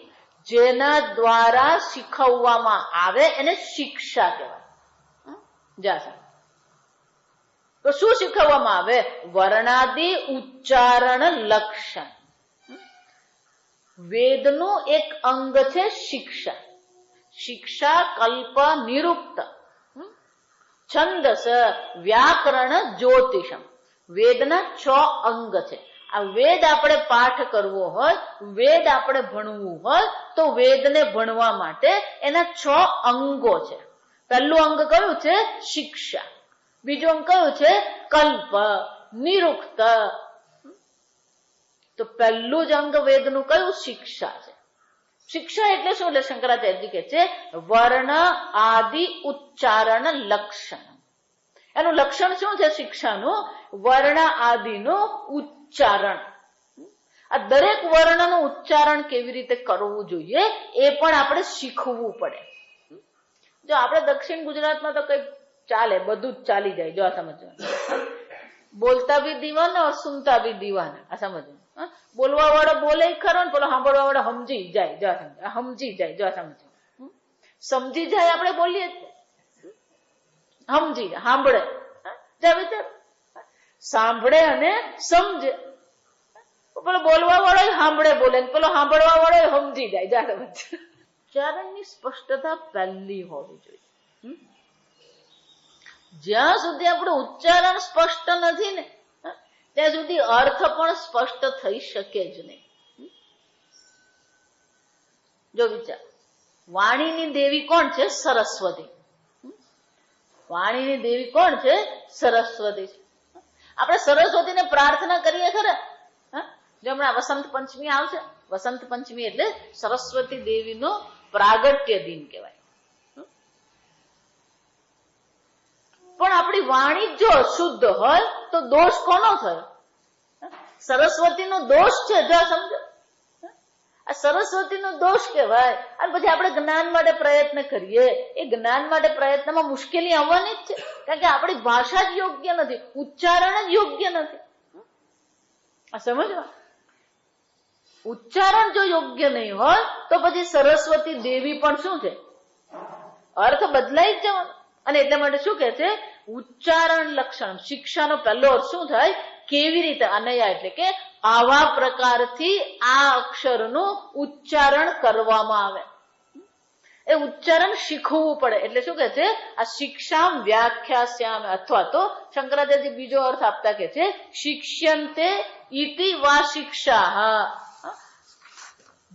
જેના દ્વારા શીખવવામાં આવે એને શિક્ષા કહેવાય. તો શું શીખવવામાં આવે? વર્ણાદિ ઉચ્ચારણ લક્ષણ. વેદનું એક અંગ છે શિક્ષા. શિક્ષા કલ્પ નિરુક્ત છંદસ વ્યાકરણ જ્યોતિષમ. વેદના 6 અંગ છે. આ વેદ આપણે પાઠ કરવો હોય, વેદ આપણે ભણવું હોય તો વેદને ભણવા માટે એના 6 અંગો છે. પહેલું અંગ કયું છે? શિક્ષા. બીજું અંગ કયું છે? કલ્પ નિરુક્ત. તો પહેલું જ અંગ વેદનું કયું? શિક્ષા છે. શિક્ષા એટલે શું? એટલે શંકરાચાર્યજી કહે છે વર્ણ આદિ ઉચ્ચારણ લક્ષણ. એનું લક્ષણ શું છે શિક્ષાનું? વર્ણ આદિનું ઉચ્ચારણ. આ દરેક વર્ણનું ઉચ્ચારણ કેવી રીતે કરવું જોઈએ એ પણ આપણે શીખવું પડે. જો આપણે દક્ષિણ ગુજરાતમાં તો કઈ ચાલે, બધું જ ચાલી જાય. જો આ સમજવાનું, બોલતા બી દીવાના और સુનતા બી દીવાના. આ સમજવાનું. બોલવા વાળો બોલે ખરો ને પેલો સાંભળવા વાળો સમજી જાય. જો સમજી જાય. જો આ સમજવાનું. સમજી જાય આપણે બોલીએ, સમજી જાય, સાંભળે. વિચાર સાંભળે અને સમજે. પેલો બોલવા વાળો સાંભળે બોલે, પેલો સાંભળવા વાળો સમજી જાય. જા સમજ. ઉચ્ચારણની સ્પષ્ટતા પહેલી હોવી જોઈએ. જ્યાં સુધી આપણું ઉચ્ચારણ સ્પષ્ટ નથી ને ત્યાં સુધી અર્થ પણ સ્પષ્ટ થઈ શકે જ નહીં. જો વિચાર, વાણીની દેવી કોણ છે? સરસ્વતી. વાણીની દેવી કોણ છે? સરસ્વતી છે. આપણે સરસ્વતીને પ્રાર્થના કરીએ ખરા? જો હમણાં વસંત પંચમી આવશે. વસંત પંચમી એટલે સરસ્વતી દેવીનો પ્રાગટ્ય દિન કહેવાય. પણ આપણી વાણી જો અશુદ્ધ હોય તો દોષ કોનો થયો? સરસ્વતીનો દોષ છે. જો સમજો, આ સરસ્વતીનો દોષ કહેવાય. અને પછી આપણે જ્ઞાન માટે પ્રયત્ન કરીએ, એ જ્ઞાન માટે પ્રયત્નમાં મુશ્કેલી આવવાની જ છે. કારણ કે આપણી ભાષા જ યોગ્ય નથી, ઉચ્ચારણ જ યોગ્ય નથી. આ સમજવા, ઉચ્ચારણ જો યોગ્ય નહીં હોય તો પછી સરસ્વતી દેવી પણ શું છે? અર્થ બદલાઈ જ જવાનો. અને એટલા માટે શું કે છે? ઉચ્ચારણ લક્ષણ. શિક્ષાનો પહેલો અર્થ શું થાય? કેવી રીતે? અનયા એટલે કે આવા પ્રકારથી આ અક્ષરનું ઉચ્ચારણ કરવામાં આવે. એ ઉચ્ચારણ શીખવું પડે. એટલે શું કે છે? આ શિક્ષામ વ્યાખ્યાસ્યામ, અથવા તો શંકરાચાર્ય બીજો અર્થ આપતા કે છે શિક્ષ્યંતે ઇતિ વા શિક્ષા.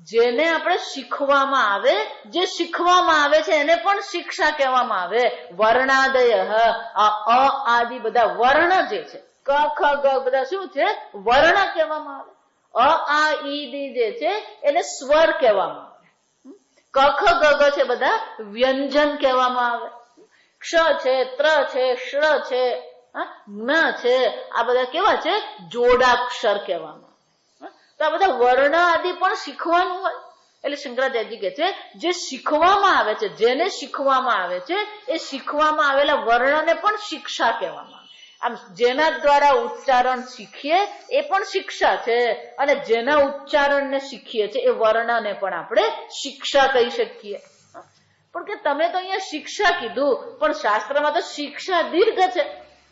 જેને આપણે શીખવામાં આવે, જે શીખવામાં આવે છે એને પણ શિક્ષા કહેવામાં આવે. વર્ણાદય, અ આદિ બધા વર્ણ જે છે, ક ખ ગ બધા શું છે? વર્ણ કહેવામાં આવે. અ આ ઈ જે છે એને સ્વર કહેવામાં આવે. ક ખ ગ ગ છે બધા વ્યંજન કહેવામાં આવે. ક્ષ છે, ત્ર છે, શ્ર છે, જ્ઞ છે, આ બધા કેવા છે? જોડાક્ષર કહેવામાં આવે. તો આ બધા વર્ણ આદિ પણ શીખવાનું હોય. એટલે શંકરાચાર્યજી કહે છે જે શીખવામાં આવે છે, જેને શીખવામાં આવે છે એ શીખવામાં આવેલા વર્ણને પણ શિક્ષા કહેવામાં આવે. આમ જેના દ્વારા ઉચ્ચારણ શીખીએ એ પણ શિક્ષા છે, અને જેના ઉચ્ચારણને શીખીએ છીએ એ વર્ણને પણ આપણે શિક્ષા કહી શકીએ. પણ કે તમે તો અહીંયા શિક્ષા કીધું, પણ શાસ્ત્રમાં તો શિક્ષા દીર્ઘ છે.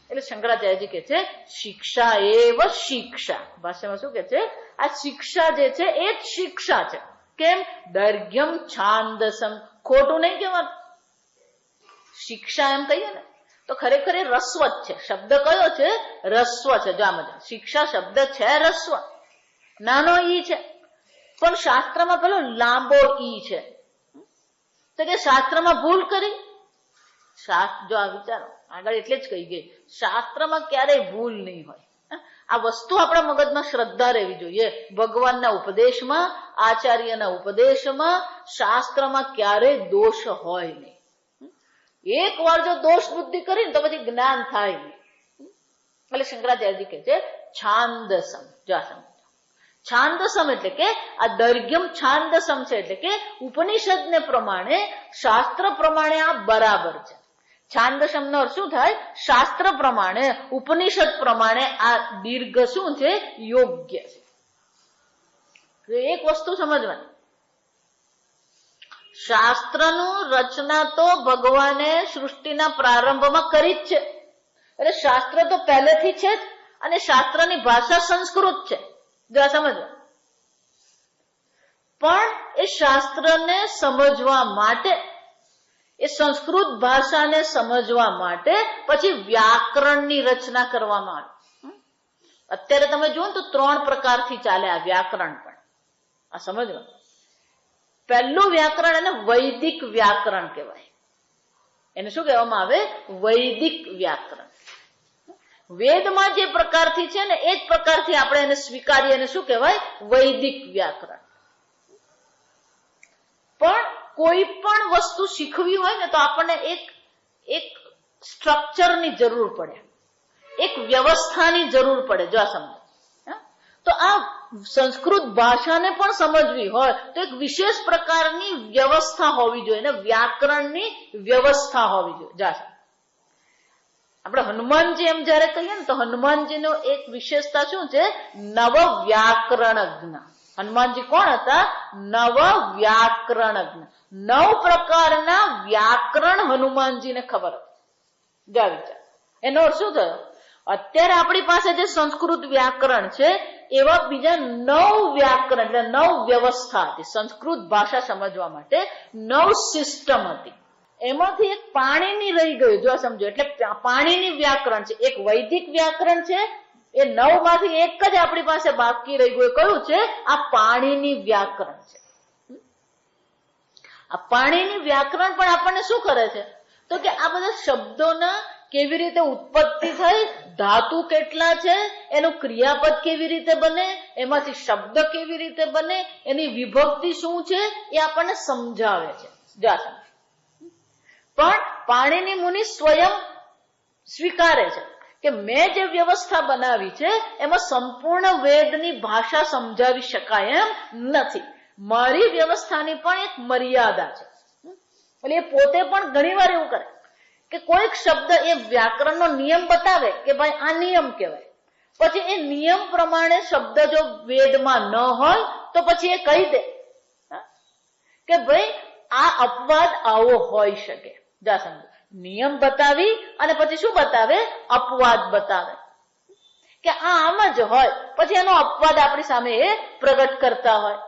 એટલે શંકરાચાર્યજી કહે છે શિક્ષા એવ શિક્ષા. ભાષામાં શું કે છે? આ શિક્ષા જે છે એ જ શિક્ષા છે. કેમ? દૈર્ઘ્યમ છાંદસમ. ખોટું નહીં કહેવાનું. શિક્ષા એમ કહીએ ને તો ખરેખર એ રસ્વ જ છે. શબ્દ કયો છે? રસ્વ છે. જો આમ શિક્ષા શબ્દ છે રસ્વ, નાનો ઈ છે, પણ શાસ્ત્રમાં પેલો લાંબો ઈ છે. તો કે શાસ્ત્રમાં ભૂલ કરી? જો આ વિચારો આગળ એટલે જ કહી ગઈ, શાસ્ત્રમાં ક્યારેય ભૂલ નહીં હોય. આ વસ્તુ આપણા મગજમાં શ્રદ્ધા રહેવી જોઈએ. ભગવાનના ઉપદેશમાં, આચાર્યના ઉપદેશમાં, શાસ્ત્રમાં ક્યારેય દોષ હોય નહીં. એક વાર જો દોષ બુદ્ધિ કરીને તો પછી જ્ઞાન થાય નહીં. એટલે શંકરાચાર્યજી કહે છે છાંદસમ. છાંદસમ એટલે કે આ દૈર્ઘ્યમ છાંદસમ છે, એટલે કે ઉપનિષદને પ્રમાણે, શાસ્ત્ર પ્રમાણે આ બરાબર છે. છાંદસમ નો અર્થ શું થાય? શાસ્ત્ર પ્રમાણે, ઉપનિષદ પ્રમાણે આ દીર્ઘ શું છે? યોગ્ય છે. એક વસ્તુ સમજવાની, શાસ્ત્રનું રચના તો ભગવાને સૃષ્ટિના પ્રારંભમાં કરી જ છે. એટલે શાસ્ત્ર તો પહેલેથી છે જ, અને શાસ્ત્રની ભાષા સંસ્કૃત છે. જો સમજવા, પણ એ શાસ્ત્રને સમજવા માટે, એ સંસ્કૃત ભાષાને સમજવા માટે પછી વ્યાકરણની રચના કરવામાં આવી. અત્યારે તમે જુઓ ને તો 3 પ્રકારથી ચાલે આ વ્યાકરણ પણ. આ સમજવા, પહેલું વ્યાકરણ એને વૈદિક વ્યાકરણ કહેવાય. એને શું કહેવામાં આવે? વૈદિક વ્યાકરણ. વેદમાં જે પ્રકારથી છે ને એ જ પ્રકારથી આપણે એને સ્વીકારીએ, એને શું કહેવાય? વૈદિક વ્યાકરણ. પણ કોઈ પણ વસ્તુ શીખવી હોય ને તો આપણને એક સ્ટ્રક્ચરની જરૂર પડે, એક વ્યવસ્થાની જરૂર પડે. જો આ સમજો, તો આ સંસ્કૃત ભાષાને પણ સમજવી હોય તો એક વિશેષ પ્રકારની વ્યવસ્થા હોવી જોઈએ, ને વ્યાકરણની વ્યવસ્થા હોવી જોઈએ. જા આપણે હનુમાનજી એમ જયારે કહીએ ને તો હનુમાનજીનો એક વિશેષતા શું છે? નવ વ્યાકરણજ્ઞ. હનુમાનજી કોણ હતા? નવ વ્યાકરણજ્ઞ. 9 પ્રકારના વ્યાકરણ હનુમાનજીને ખબર હતી. જા વિચાર, એનો અર્થ શું થયો? અત્યારે આપણી પાસે જે સંસ્કૃત વ્યાકરણ છે એવા બીજા 9 વ્યાકરણ, એટલે 9 વ્યવસ્થા હતી. સંસ્કૃત ભાષા સમજવા માટે 9 સિસ્ટમ હતી. એમાંથી એક પાણીની રહી ગયું. જો સમજો, એટલે પાણીની વ્યાકરણ છે. એક વૈદિક વ્યાકરણ છે. એ 9 માંથી એક જ આપણી પાસે બાકી રહી ગયું. કયું છે? આ પાણીની વ્યાકરણ છે. આ પાણીની વ્યાકરણ પણ આપણને શું કરે છે? તો કે આ બધા શબ્દોના કેવી રીતે ઉત્પત્તિ થઈ, ધાતુ કેટલા છે, એનું ક્રિયાપદ કેવી રીતે બને, એમાંથી શબ્દ કેવી રીતે બને, એની વિભક્તિ શું છે, એ આપણને સમજાવે છે. પણ પાણીની મુનિ સ્વયં સ્વીકારે છે કે મેં જે વ્યવસ્થા બનાવી છે એમાં સંપૂર્ણ વેદની ભાષા સમજાવી શકાય એમ નથી. મારી વ્યવસ્થાની પણ એક મર્યાદા છે. એટલે એ પોતે પણ ઘણી વાર એવું કરે કે કોઈક શબ્દ એ વ્યાકરણનો નિયમ બતાવે કે ભાઈ આ નિયમ કહેવાય, પછી એ નિયમ પ્રમાણે શબ્દ જો વેદમાં ન હોય તો પછી એ કહી દે કે ભાઈ આ અપવાદ આવો હોઈ શકે. જા સમજો, નિયમ બતાવી અને પછી શું બતાવે? અપવાદ બતાવે કે આ આમ જ હોય, પછી એનો અપવાદ આપણી સામે એ પ્રગટ કરતા હોય.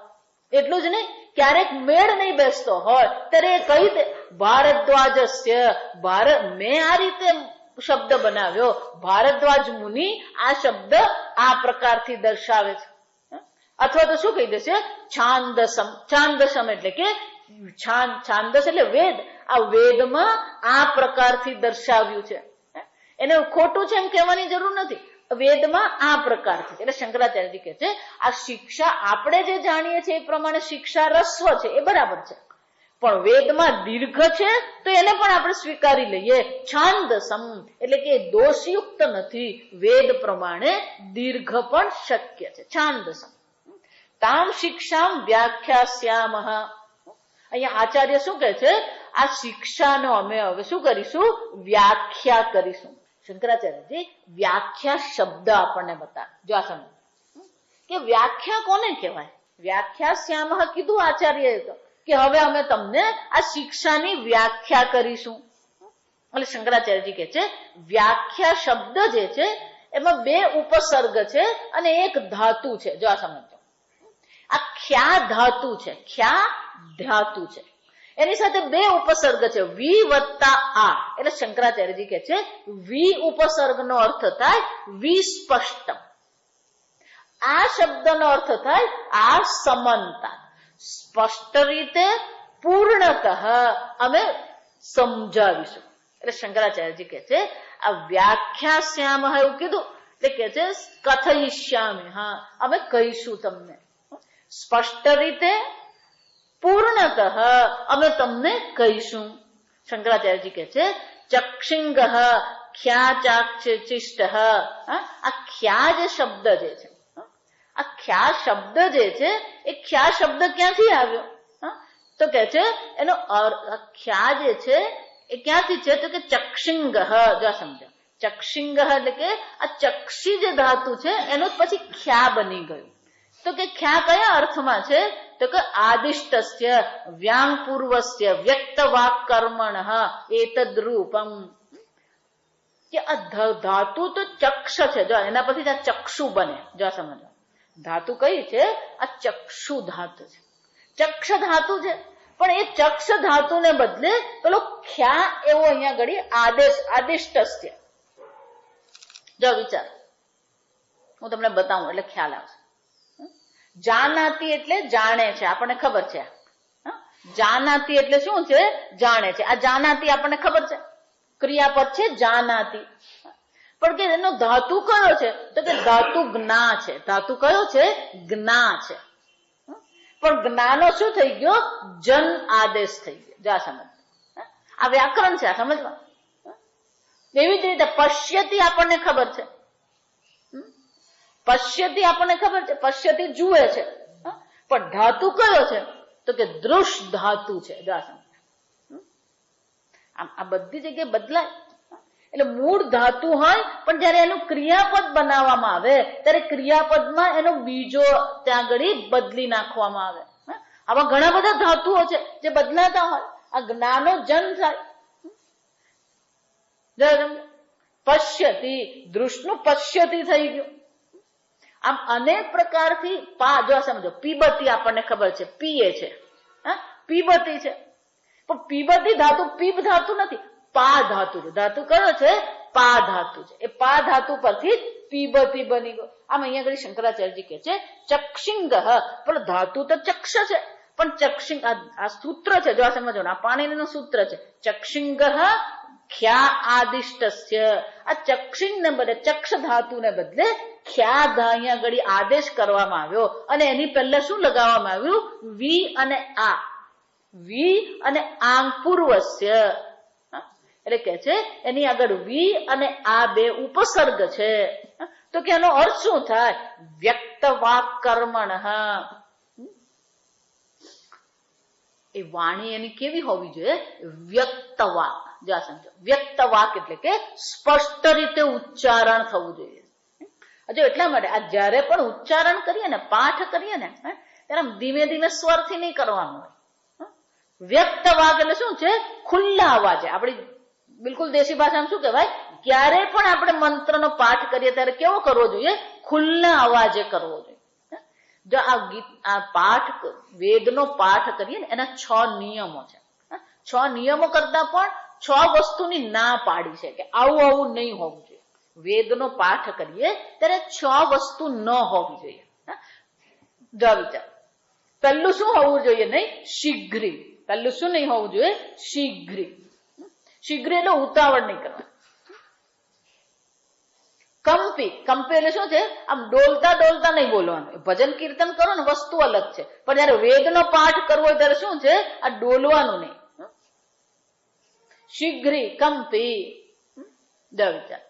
એટલું જ નહીં, ક્યારેક મેળ નહીં બેસતો હોય ત્યારે એ કહી દે ભારદ્વાજસ્ય, મેં આ રીતે શબ્દ બનાવ્યો, ભારદ્વાજ મુનિ આ શબ્દ આ પ્રકારથી દર્શાવે છે. અથવા તો શું કહી દેશે? છાંદસમ. છાંદસમ એટલે કે છાંદસ એટલે વેદ. આ વેદમાં આ પ્રકારથી દર્શાવ્યું છે. એને ખોટું છે એમ કહેવાની જરૂર નથી. વેદમાં આ પ્રકારથી. એટલે શંકરાચાર્યજી કહે છે આ શિક્ષા આપણે જે જાણીએ છીએ એ પ્રમાણે શિક્ષા રસ્વ છે, એ બરાબર છે, પણ વેદમાં દીર્ઘ છે તો એને પણ આપણે સ્વીકારી લઈએ. છાંદસમ એટલે કે દોષયુક્ત નથી, વેદ પ્રમાણે દીર્ઘ પણ શક્ય છે. છાંદસમ. તામ શિક્ષામ વ્યાખ્યાસ્યામઃ. અહીંયા આચાર્ય શું કહે છે? આ શિક્ષાનો અમે હવે શું કરીશું? વ્યાખ્યા કરીશું. શંકરાચાર્યજી વ્યાખ્યા શબ્દ આપણને બતાવે. જો આ સમજ કે વ્યાખ્યા કોને કહેવાય? વ્યાખ્યાસ્યામઃ કીધું આચાર્યએ તો કે હવે અમે તમને આ શિક્ષાની વ્યાખ્યા કરીશું. એટલે શંકરાચાર્યજી કહે છે વ્યાખ્યા શબ્દ જે છે એમાં 2 ઉપસર્ગ છે અને એક ધાતુ છે. જો આ સમજો, આ ખ્યા ધાતુ છે, ખ્યા ધાતુ છે, એની સાથે 2 ઉપસર્ગ છે, વી વત્તા આ. એટલે શંકરાચાર્યજી કહે છે વી ઉપસર્ગનો અર્થ થાય વિસ્પષ્ટમ. આ શબ્દનો અર્થ થાય આ સમાનતા. સ્પષ્ટ રીતે પૂર્ણતઃ અમે સમજાવીશું. એટલે શંકરાચાર્યજી કહે છે આ વ્યાખ્યાસ્યામઃ એવું કીધું એટલે કે છે કથયિષ્યામિ. હા, અમે કહીશું તમને સ્પષ્ટ રીતે, પૂર્ણતઃ અમે તમને કહીશું. શંકરાચાર્યજી કહે છે ચક્ષિંગ ખ્યાચાક્ષિષ્ટ. આ ખ્યા જે શબ્દ જે છે, આ ખ્યા શબ્દ જે છે એ ખ્યા શબ્દ ક્યાંથી આવ્યો? તો કે છે એનો ખ્યા જે છે એ ક્યાંથી છે? તો કે ચક્ષિંગ. જો સમજો, ચક્ષિંગ એટલે કે આ ચક્ષી જે ધાતુ છે એનું પછી ખ્યા બની ગયું. તો કે ખ્યા કયા અર્થમાં છે? તો કે આદિષ્ટસ્ય વ્યાંગ પૂર્વસ્ય વ્યક્ત વાક કર્મણ એતદ રૂપમ. કે આ ધાતુ તો ચક્ષ છે. જો એના પછી આ ચક્ષુ બને. જો સમજો, ધાતુ કઈ છે? આ ચક્ષુ ધાતુ છે, ચક્ષ ધાતુ છે. પણ એ ચક્ષ ધાતુને બદલે પેલો ખ્યા એવો અહીંયા ઘડી આદિષ્ટસ્ય. જો વિચાર, હું તમને બતાવું એટલે ખ્યાલ આવશે. જાનાતી એટલે જાણે છે, આપણને ખબર છે. જાનાતી એટલે શું છે? જાણે છે. આ જાનાતી આપણને ખબર છે, ક્રિયાપદ છે જાનાતી. પણ કે એનો ધાતુ કયો છે? તો કે ધાતુ જ્ઞા છે. ધાતુ કયો છે? જ્ઞા છે. પણ જ્ઞાનો શું થઈ ગયો? જન આદેશ થઈ ગયો. જા સમજ, આ વ્યાકરણ છે, આ સમજવા. એવી જ રીતે પશ્યતી આપણને ખબર છે, પશ્યતી આપણને ખબર છે, પશ્યતી જુએ છે. પણ ધાતુ કયો છે? તો કે દૃશ ધાતુ છે. જા સમજ, આ બધી જગ્યાએ બદલાય. એટલે મૂળ ધાતુ હોય પણ જયારે એનું ક્રિયાપદ બનાવવામાં આવે ત્યારે ક્રિયાપદમાં એનો બીજો ત્યાં આગળ બદલી નાખવામાં આવે. આવા ઘણા બધા ધાતુઓ છે જે બદલાતા હોય. આ જ્ઞાનો જન્મ થાય. પશ્યતી, દૃષ્ટનું પશ્યતી થઈ ગયું. આમ અનેક પ્રકારથી જો સમજો, પીબતી આપણને ખબર છે, પીએ છે, પીબતી છે. પણ પીબતી ધાતુ પીબ ધાતુ નથી, પા ધાતુ છે. ધાતુ કયો છે? પા ધાતુ છે. એ પા ધાતુ પરથી પીબતી બની ગયો. આમ અહીંયા આગળ શંકરાચાર્યજી કહે છે ચક્ષિંગ. પણ ધાતુ તો ચક્ષ છે, પણ ચક્ષિંગ આ સૂત્ર છે. જો આ સમજો, આ પાણીનું સૂત્ર છે. ચક્ષિંગ ખ્યા આદિષ્ટસ્ય. આ ચક્ષિંગ ને બદલે, ચક્ષ ધાતુ ને બદલે ખ્યા અહીંયા આગળ આદેશ કરવામાં આવ્યો અને એની પહેલા શું લગાવવામાં આવ્યું? વી અને આ. વી અને આંગ પૂર્વસ્ય. એટલે કે છે એની આગળ વી અને આ 2 ઉપસર્ગ છે. તો કે એનો અર્થ શું થાય? વ્યક્ત વાક કર્મણ. એ વાણી એની કેવી હોવી જોઈએ? વ્યક્ત વાક. જા સમજો, વ્યક્ત વાક એટલે કે સ્પષ્ટ રીતે ઉચ્ચારણ થવું જોઈએ. જો એટલા માટે આ જયારે પણ ઉચ્ચારણ કરીએ ને, પાઠ કરીએ ને, ત્યારે ધીમે ધીમે સ્વરથી નહીં કરવાનું હોય. વ્યક્ત વાક એટલે શું છે? ખુલ્લા અવાજે. આપણી બિલકુલ દેશી ભાષામાં શું કહેવાય? ક્યારે પણ આપણે મંત્રનો પાઠ કરીએ ત્યારે કેવો કરવો જોઈએ? ખુલ્લા અવાજે કરવો જોઈએ. જો આ પાઠ, વેદનો પાઠ કરીએ ને, એના 6 નિયમો છે. 6 નિયમો કરતા પણ 6 વસ્તુની ના પાડી છે કે આવું આવું નહીં હોવું જોઈએ. વેદનો પાઠ કરીએ ત્યારે 6 વસ્તુ ન હોવી જોઈએ. જો વિચાર, પહેલું શું હોવું જોઈએ? નહીં, શીઘ્રી. પહેલું શું નહીં હોવું જોઈએ? શીઘ્રી. શીઘ્રી એટલે ઉતાવળ નહીં કરવા. કંપી. કંપી એટલે શું છે? આમ ડોલતા ડોલતા નહીં બોલવાનું. ભજન કીર્તન કરો ને વસ્તુ અલગ છે, પણ જયારે વેદનો પાઠ કરવો હોય ત્યારે શું છે? આ ડોલવાનું નહીં. શીઘ્રી, કંપી. વિચાર.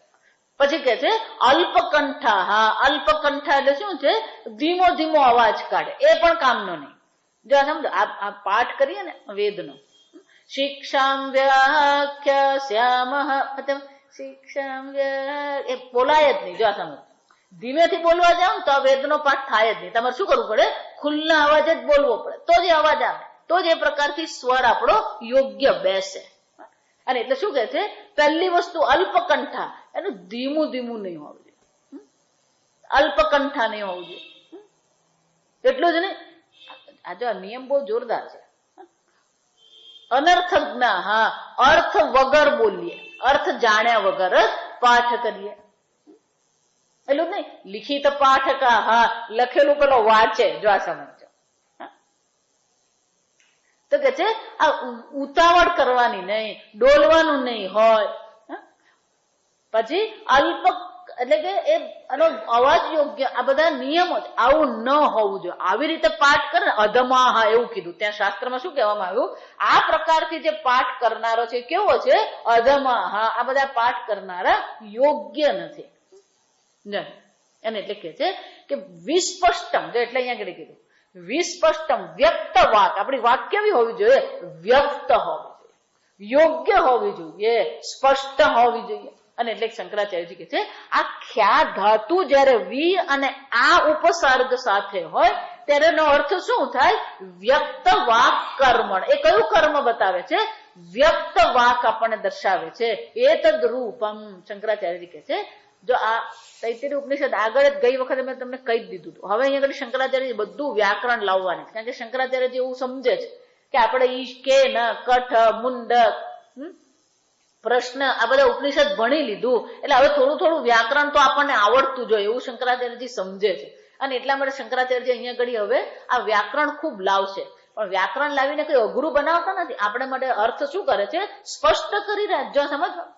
પછી કે છે અલ્પકંઠા. હા, અલ્પકંઠા એટલે શું છે? ધીમો ધીમો અવાજ કાઢે, એ પણ કામનો નહીં. જો સમજો, આ પાઠ કરીએ ને વેદનો, શિક્ષામ વ્યાખ્યાસ્યામઃ, શિક્ષામ એ બોલાય જ નહીં. જો સમજ, ધીમેથી બોલવા જાવ તો આ વેદનો પાઠ થાય જ નહીં. તમારે શું કરવું પડે? ખુલ્લા અવાજ જ બોલવો પડે, તો જ અવાજ આવે, તો જ એ પ્રકારથી સ્વર આપણો યોગ્ય બેસે. અને એટલે શું કે છે? પહેલી વસ્તુ અલ્પકંઠા, એનું ધીમું ધીમું નહીં હોવું જોઈએ, અલ્પકંઠા નહીં હોવું જોઈએ. એટલું જ નહીં, આ જો નિયમ બહુ જોરદાર છે. અનર્થ જ્ઞા, હા, અર્થ વગર બોલીએ, અર્થ જાણ્યા વગર જ પાઠ કરીએ. એટલું જ નહીં, લિખિત પાઠ કા, હા, લખેલું પેલો વાંચે. જો આ સમજો, તો કે છે આ ઉતાવળ કરવાની નહીં, ડોલવાનું નહીં હોય. પછી અલ્પ એટલે કે એનો અવાજ યોગ્ય, આ બધા નિયમો છે. આવું ન હોવું જોઈએ. આવી રીતે પાઠ કરે અધમા, હા, એવું કીધું ત્યાં શાસ્ત્રમાં. શું કહેવામાં આવ્યું? આ પ્રકારથી જે પાઠ કરનારો છે કેવો છે? અધમા. હા, આ બધા પાઠ કરનારા યોગ્ય નથી. એને એટલે કે છે કે વિસ્પષ્ટમ, જો એટલે અહીંયા આગળ કીધું વિસ્પષ્ટમ વ્યક્ત વાક. આપણી વાત કેવી હોવી જોઈએ? વ્યક્ત હોવી જોઈએ, યોગ્ય હોવી જોઈએ, સ્પષ્ટ હોવી જોઈએ. અને એટલે શંકરાચાર્યજી કહે છે આ ખ્યા ધાતુ જયારે વી અને આ ઉપસર્ગ સાથે હોય ત્યારે એનો અર્થ શું થાય? વ્યક્ત વાક કર્મણ. એ કયું કર્મ બતાવે છે? વ્યક્ત વાક આપણને દર્શાવે છે. એતદ રૂપમ. શંકરાચાર્યજી કહે છે, જો આ તૈત્તિરીય ઉપનિષદ આગળ જ ગઈ વખતે મેં તમને કહી જ દીધું હતું. હવે અહીંયા આગળ શંકરાચાર્ય બધું વ્યાકરણ લાવવાની, કારણ કે શંકરાચાર્યજી એવું સમજે છે કે આપણે ઈશ કે ન કઠ મુંડક પ્રશ્ન આ બધા ઉપનિષદ ભણી લીધું એટલે હવે થોડું થોડું વ્યાકરણ તો આપણને આવડતું જોઈએ, એવું શંકરાચાર્યજી સમજે છે. અને એટલા માટે શંકરાચાર્યજી અહીંયા આગળ હવે આ વ્યાકરણ ખૂબ લાવશે. પણ વ્યાકરણ લાવીને કઈ અઘરું બનાવતા નથી. આપણે માટે અર્થ શું કરે છે? સ્પષ્ટ કરી રહ્યા. જો સમજવા,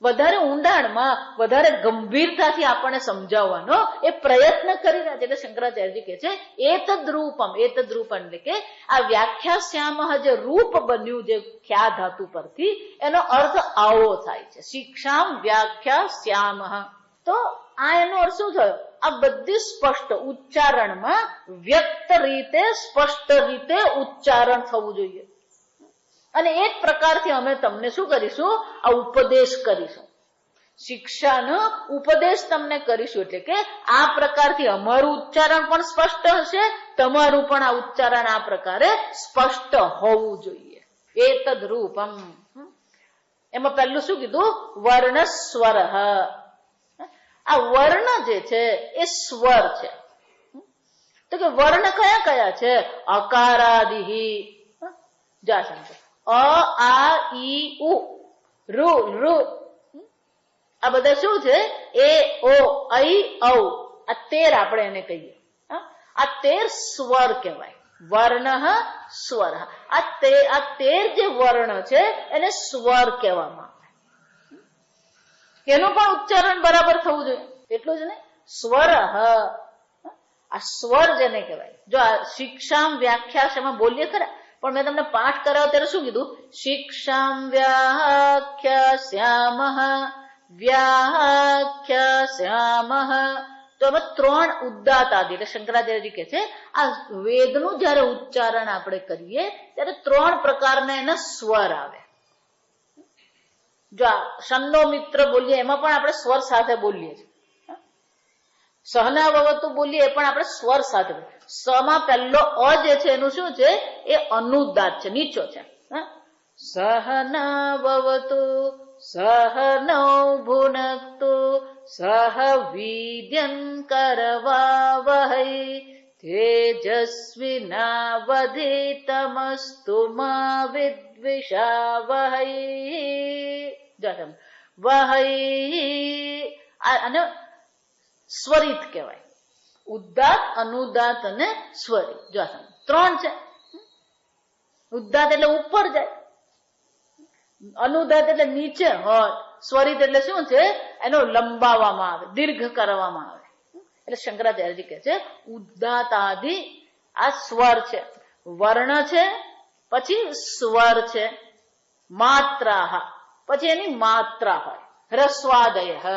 વધારે ઊંડાણમાં, વધારે ગંભીરતાથી આપણને સમજાવવાનો એ પ્રયત્ન કરી રહ્યા છે. એટલે શંકરાચાર્યજી કહે છે એતદ રૂપમ. એતદ રૂપમ એટલે કે આ વ્યાખ્યાસ્યામઃ જે રૂપ બન્યું છે ખ્યા ધાતુ પરથી, એનો અર્થ આવો થાય છે, શિક્ષામ વ્યાખ્યાસ્યામઃ. તો આ એનો અર્થ શું થયો? આ બધી સ્પષ્ટ ઉચ્ચારણમાં વ્યક્ત રીતે, સ્પષ્ટ રીતે ઉચ્ચારણ થવું જોઈએ. અને એક પ્રકારથી અમે તમને શું કરીશું? આ ઉપદેશ કરીશું, શિક્ષાનો ઉપદેશ તમને કરીશું. એટલે કે આ પ્રકારથી અમારું ઉચ્ચારણ પણ સ્પષ્ટ હશે, તમારું પણ આ ઉચ્ચારણ આ પ્રકારે સ્પષ્ટ હોવું જોઈએ. એતદ રૂપમ. એમાં પહેલું શું કીધું? વર્ણ સ્વર. આ વર્ણ જે છે એ સ્વર છે. તો કે વર્ણ કયા કયા છે? અકારાદિ. જા સમજો, અ આ ઈ ઉ ઋ ઋ, આ બધા શું છે? એ ઓ ઐ ઔ. આ 13 આપણે એને કહીએ. આ 13 સ્વર કહેવાય. વર્ણ સ્વર. આ 13 જે વર્ણ છે એને સ્વર કહેવામાં આવે. એનું પણ ઉચ્ચારણ બરાબર થવું જોઈએ. એટલું જ નહીં, સ્વર. આ સ્વર જેને કહેવાય. જો આ શિક્ષામ વ્યાખ્યા એમાં બોલીએ ખરા, પણ મેં તમને પાઠ કરાવ્યો ત્યારે શું કીધું? શિક્ષામ વ્યાખ્યાસ્યામઃ વ્યાખ્યાસ્યામઃ. તો એમાં 3 ઉદ્દાત આદિ. એટલે શંકરાચાર્યજી કહે છે આ વેદનું જયારે ઉચ્ચારણ આપણે કરીએ ત્યારે 3 પ્રકારના એના સ્વર આવે. જો આ સન્નો મિત્ર બોલીએ એમાં પણ આપણે સ્વર સાથે બોલીએ છીએ. સહના વવતુ બોલીએ એ પણ આપણે સ્વર સાથે બોલીએ. સમાં પહેલો અ જે છે એનું શું છે? એ અનુદાત છે, નીચો છે. સહના વવતુ સહનૌ ભુનક્તુ સહ વીર્યં કરવાવહૈ તેજસ્વિનાવધિતમસ્તુ મા વિદ્વિષાવહૈ. વહૈ અને સ્વરિત કહેવાય. ઉદ્દાત, અનુદાત અને સ્વરિત. જો 3 છે. ઉદ્દાત એટલે ઉપર જાય, અનુદાત એટલે નીચે હોય, સ્વરિત એટલે શું છે? એનો લંબાવવામાં આવે, દીર્ઘ કરવામાં આવે. એટલે શંકરાચાર્યજી કહે છે ઉદ્દાત આદિ આ સ્વર છે, વર્ણ છે, પછી સ્વર છે, માત્રા, પછી એની માત્રા હોય. હ્રસ્વાદય,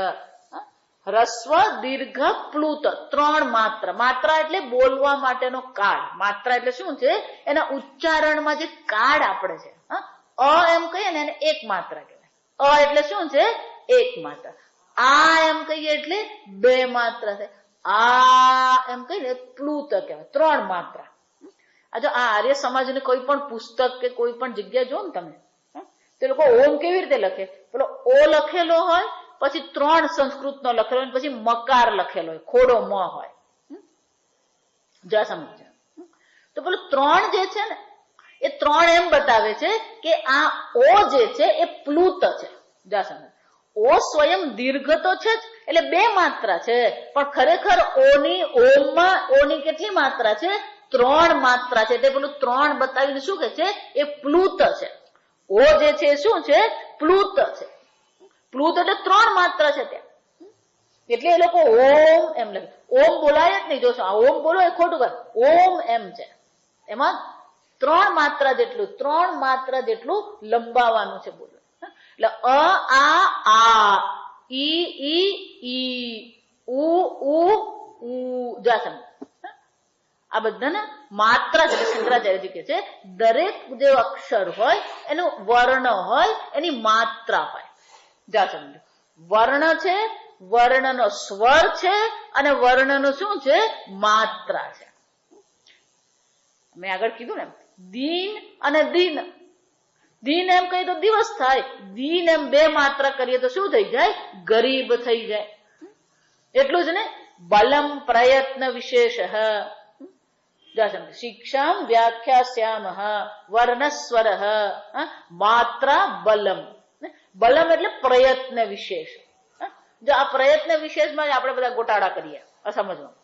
હ્રસ્વ દીર્ઘ પ્લુત, 3 માત્રા. માત્રા એટલે બોલવા માટેનો કાળ. માત્રા એટલે શું છે? એના ઉચ્ચારણમાં જે કાળ આપણે છે. અ એમ કહીએ ને એને 1 માત્રા કહેવાય. અ એટલે શું છે? 1 માત્રા. આ એમ કહીએ એટલે 2 માત્રા છે. આ એમ કહીને પ્લુત કહેવાય, 3 માત્રા. જો આ આર્ય સમાજને કોઈ પણ પુસ્તક કે કોઈ પણ જગ્યા જો ને તમે, તે લોકો ઓમ કેવી રીતે લખે? પેલો ઓ લખેલો હોય, પછી 3 સંસ્કૃતનો લખેલો હોય, પછી મકાર લખેલો હોય, ખોડો મ હોય. જા સમજો. તો પેલું 3 જે છે ને એ 3 એમ બતાવે છે કે આ ઓ જે છે એ પ્લુત છે. જા સમજો. ઓ સ્વયં દીર્ઘ તો છે જ, એટલે 2 માત્રા છે, પણ ખરેખર ઓમમાં ઓની કેટલી માત્રા છે? 3 માત્રા છે. એટલે પેલું 3 બતાવીને શું કે છે? એ પ્લુત છે. ઓ જે છે એ શું છે? પ્લુત છે. પ્લુત એટલે 3 માત્રા છે ત્યાં. એટલે એ લોકો ઓમ એમ લખે. ઓમ બોલાય જ નહીં. જોશો, આ ઓમ બોલો એ ખોટું કરે. ઓમ એમ છે, એમાં 3 માત્રા જેટલું લંબાવાનું છે બોલો. એટલે આ ઈ ઉ જા સમજ. આ બધાને માત્રા છે. શંકરાચાર્યજી કહે છે દરેક જે અક્ષર હોય એનું વર્ણ હોય, એની માત્રા હોય. જા સમજો. વર્ણ છે, વર્ણનો સ્વર છે, અને વર્ણનો શું છે? માત્રા છે. મેં આગળ કીધું ને દીન અને દિન. દિન એમ કહીએ તો દિવસ થાય. દિન એમ 2 માત્રા કરીએ તો શું થઈ જાય? ગરીબ થઈ જાય. એટલું જ ને. બલમ પ્રયત્ન વિશેષ. શિક્ષામ વ્યાખ્યાસ્યામ વર્ણસ્વર માત્રા બલમ. બલમ એટલે પ્રયત્ન વિશેષ. જો આ પ્રયત્ન વિશેષમાં આપણે બધા ગોટાળા કરીએ અસમજમાં.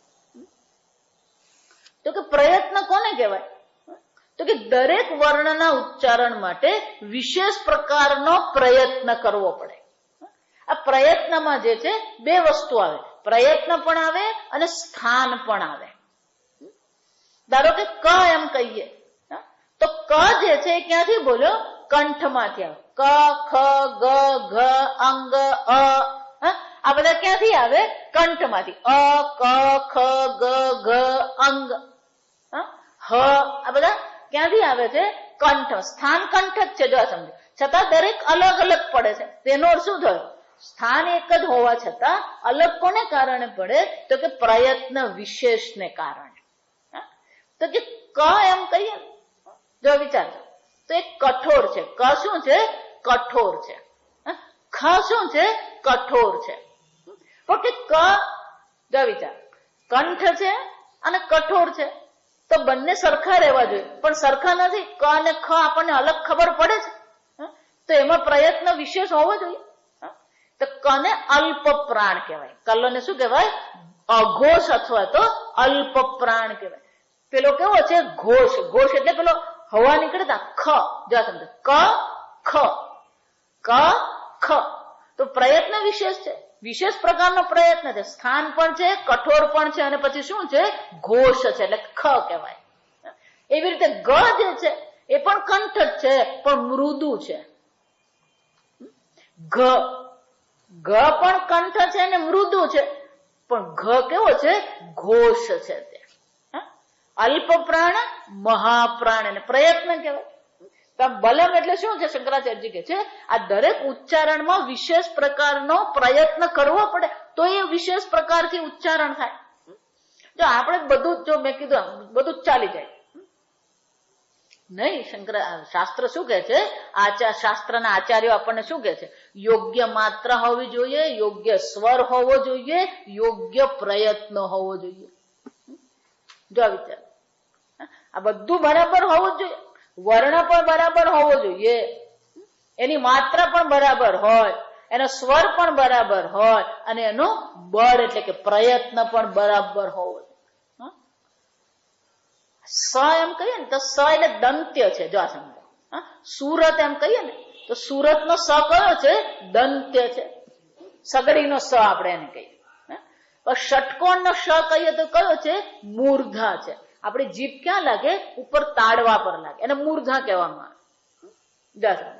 તો કે પ્રયત્ન કોને કહેવાય? તો કે દરેક વર્ણના ઉચ્ચારણ માટે વિશેષ પ્રકારનો પ્રયત્ન કરવો પડે. આ પ્રયત્નમાં જે છે 2 વસ્તુ આવે. પ્રયત્ન પણ આવે અને સ્થાન પણ આવે. ધારો કે ક એમ કહીએ તો ક જે છે એ ક્યાંથી બોલ્યો? કંઠમાંથી આવે. ક, ખ, ગ, ઘ, અંગ, અ. આ બધા ક્યાંથી આવે? કંઠમાંથી. અ, ક, ખ, ગ, ઘ, અંગ, હ. આ બધા ક્યાંથી આવે છે? કંઠ. સ્થાન કંઠ જ છે. જો સમજો. છતાં દરેક અલગ અલગ પડે છે. તેનો અર્થ શું થયો? સ્થાન એક જ હોવા છતાં અલગ કોને કારણે પડે? તો કે પ્રયત્ન વિશેષને કારણે. તો કે ક એમ કહીએ, જો વિચારજો, તો એ કઠોર છે. ક શું છે? કઠોર છે. ખ શું છે? કઠોર છે. પણ કે ક, જો વિચાર, કંઠ છે અને કઠોર છે, તો બંને સરખા રહેવા જોઈએ, પણ સરખા નથી. ક અને ખ આપણને અલગ ખબર પડે છે, તો એમાં પ્રયત્ન વિશેષ હોવો જોઈએ. તો કને અલ્પ પ્રાણ કહેવાય. કલ્લોને શું કહેવાય? અઘોષ અથવા તો અલ્પ પ્રાણ કહેવાય. પેલો કેવો છે? ઘોષ. ઘોષ એટલે પેલો હવા નીકળે તા ખ. જા સમજો. ક ખ. તો પ્રયત્ન વિશેષ છે. વિશેષ પ્રકારનો પ્રયત્ન છે. સ્થાન પણ છે, કઠોર પણ છે, અને પછી શું છે? ઘોષ છે, એટલે ખ કહેવાય. એવી રીતે ગ જે છે એ પણ કંઠ જ છે, પણ મૃદુ છે. ઘ પણ કંઠ છે અને મૃદુ છે, પણ ઘ કેવો છે? ઘોષ છે. અલ્પ પ્રાણ, મહાપ્રાણ, અને પ્રયત્ન કહેવાય. બલમ એટલે શું છે? શંકરાચાર્યજી કહે છે આ દરેક ઉચ્ચારણમાં વિશેષ પ્રકારનો પ્રયત્ન કરવો પડે તો એ વિશેષ પ્રકારથી ઉચ્ચારણ થાય. જો આપણે બધું જ, જો મેં કીધું બધું જ ચાલી જાય નહીં. શાસ્ત્ર શું કહે છે? શાસ્ત્રના આચાર્યો આપણને શું કહે છે? યોગ્ય માત્રા હોવી જોઈએ, યોગ્ય સ્વર હોવો જોઈએ, યોગ્ય પ્રયત્ન હોવો જોઈએ. જો વિચાર, આ બધું બરાબર હોવું જ જોઈએ. વર્ણ પણ બરાબર હોવો જોઈએ, એની માત્રા પણ બરાબર હોય, એનો સ્વર પણ બરાબર હોય, અને એનું બળ એટલે કે પ્રયત્ન પણ બરાબર હોવો જોઈએ. સ એમ કહીએ ને તો સ એટલે દંત્ય છે. જો આ સમજો. સુરત એમ કહીએ ને તો સુરતનો સ કયો છે? દંત્ય છે. સગડીનો સ આપણે એને કહીએ. ષટકોણનો શ કહીએ તો કયો છે? મૂર્ધા છે. આપણી જીભ ક્યાં લાગે? ઉપર તાડવા પર લાગે, એને મૂર્ધા કહેવામાં આવે.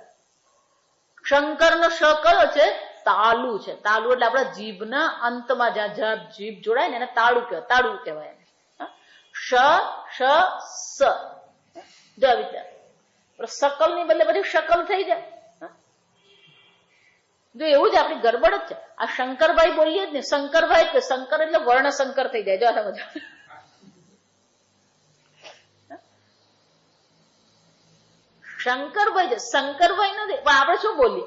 શંકરનો શ કયો છે? તાલુ છે. તાલુ એટલે આપણા જીભના અંતમાં જ્યાં જીભ જોડાય ને એને તાળું કહેવાય, તાળું કહેવાય. શ શ સ જો વિચાર, સકલ ની બદલે પછી શકલ થઈ જાય. જો એવું જ આપણી ગરબડ જ છે. આ શંકરભાઈ બોલીએ જ ને, શંકરભાઈ કે શંકર એટલે વર્ણ શંકર થઈ જાય. જો સમજ, શંકરભાઈ છે, શંકરભાઈ નથી. પણ આપણે શું બોલીએ?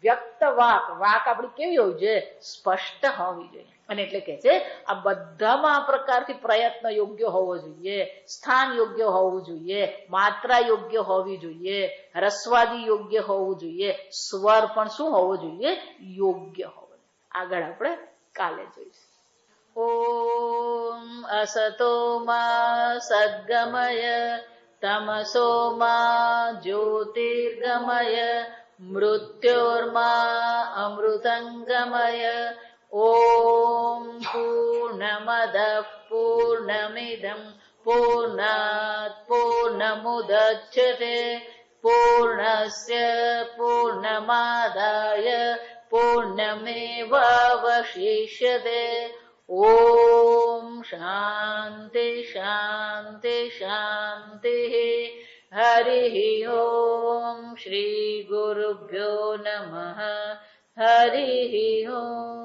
વ્યક્ત વાક. વાક આપણી કેવી હોવી જોઈએ? સ્પષ્ટ હોવી જોઈએ. અને એટલે કે છે આ બધામાં આ પ્રકારથી પ્રયત્ન યોગ્ય હોવો જોઈએ, સ્થાન યોગ્ય હોવું જોઈએ, માત્રા યોગ્ય હોવી જોઈએ, રસવાદી યોગ્ય હોવું જોઈએ, સ્વર પણ શું હોવો જોઈએ? યોગ્ય હોવો જોઈએ. આગળ આપણે કાલે જોઈશું. ઓમ અસતો માં સદ્ગમય તમસો માં જ્યોતિર્ગમય મૃત્યોર્મા અમૃતંગમય. ઓમ પૂર્ણમદ પૂર્ણમિદં પૂર્ણાત પૂર્ણમુદચ્યતે પૂર્ણસ્ય પૂર્ણમાદાય પૂર્ણમેવાવશિષ્યતે. ઓમ શાંતિ શાંતિ શાંતિ. હરિ ઓમ શ્રી ગુરુભ્યો નમઃ. હરિ ઓમ.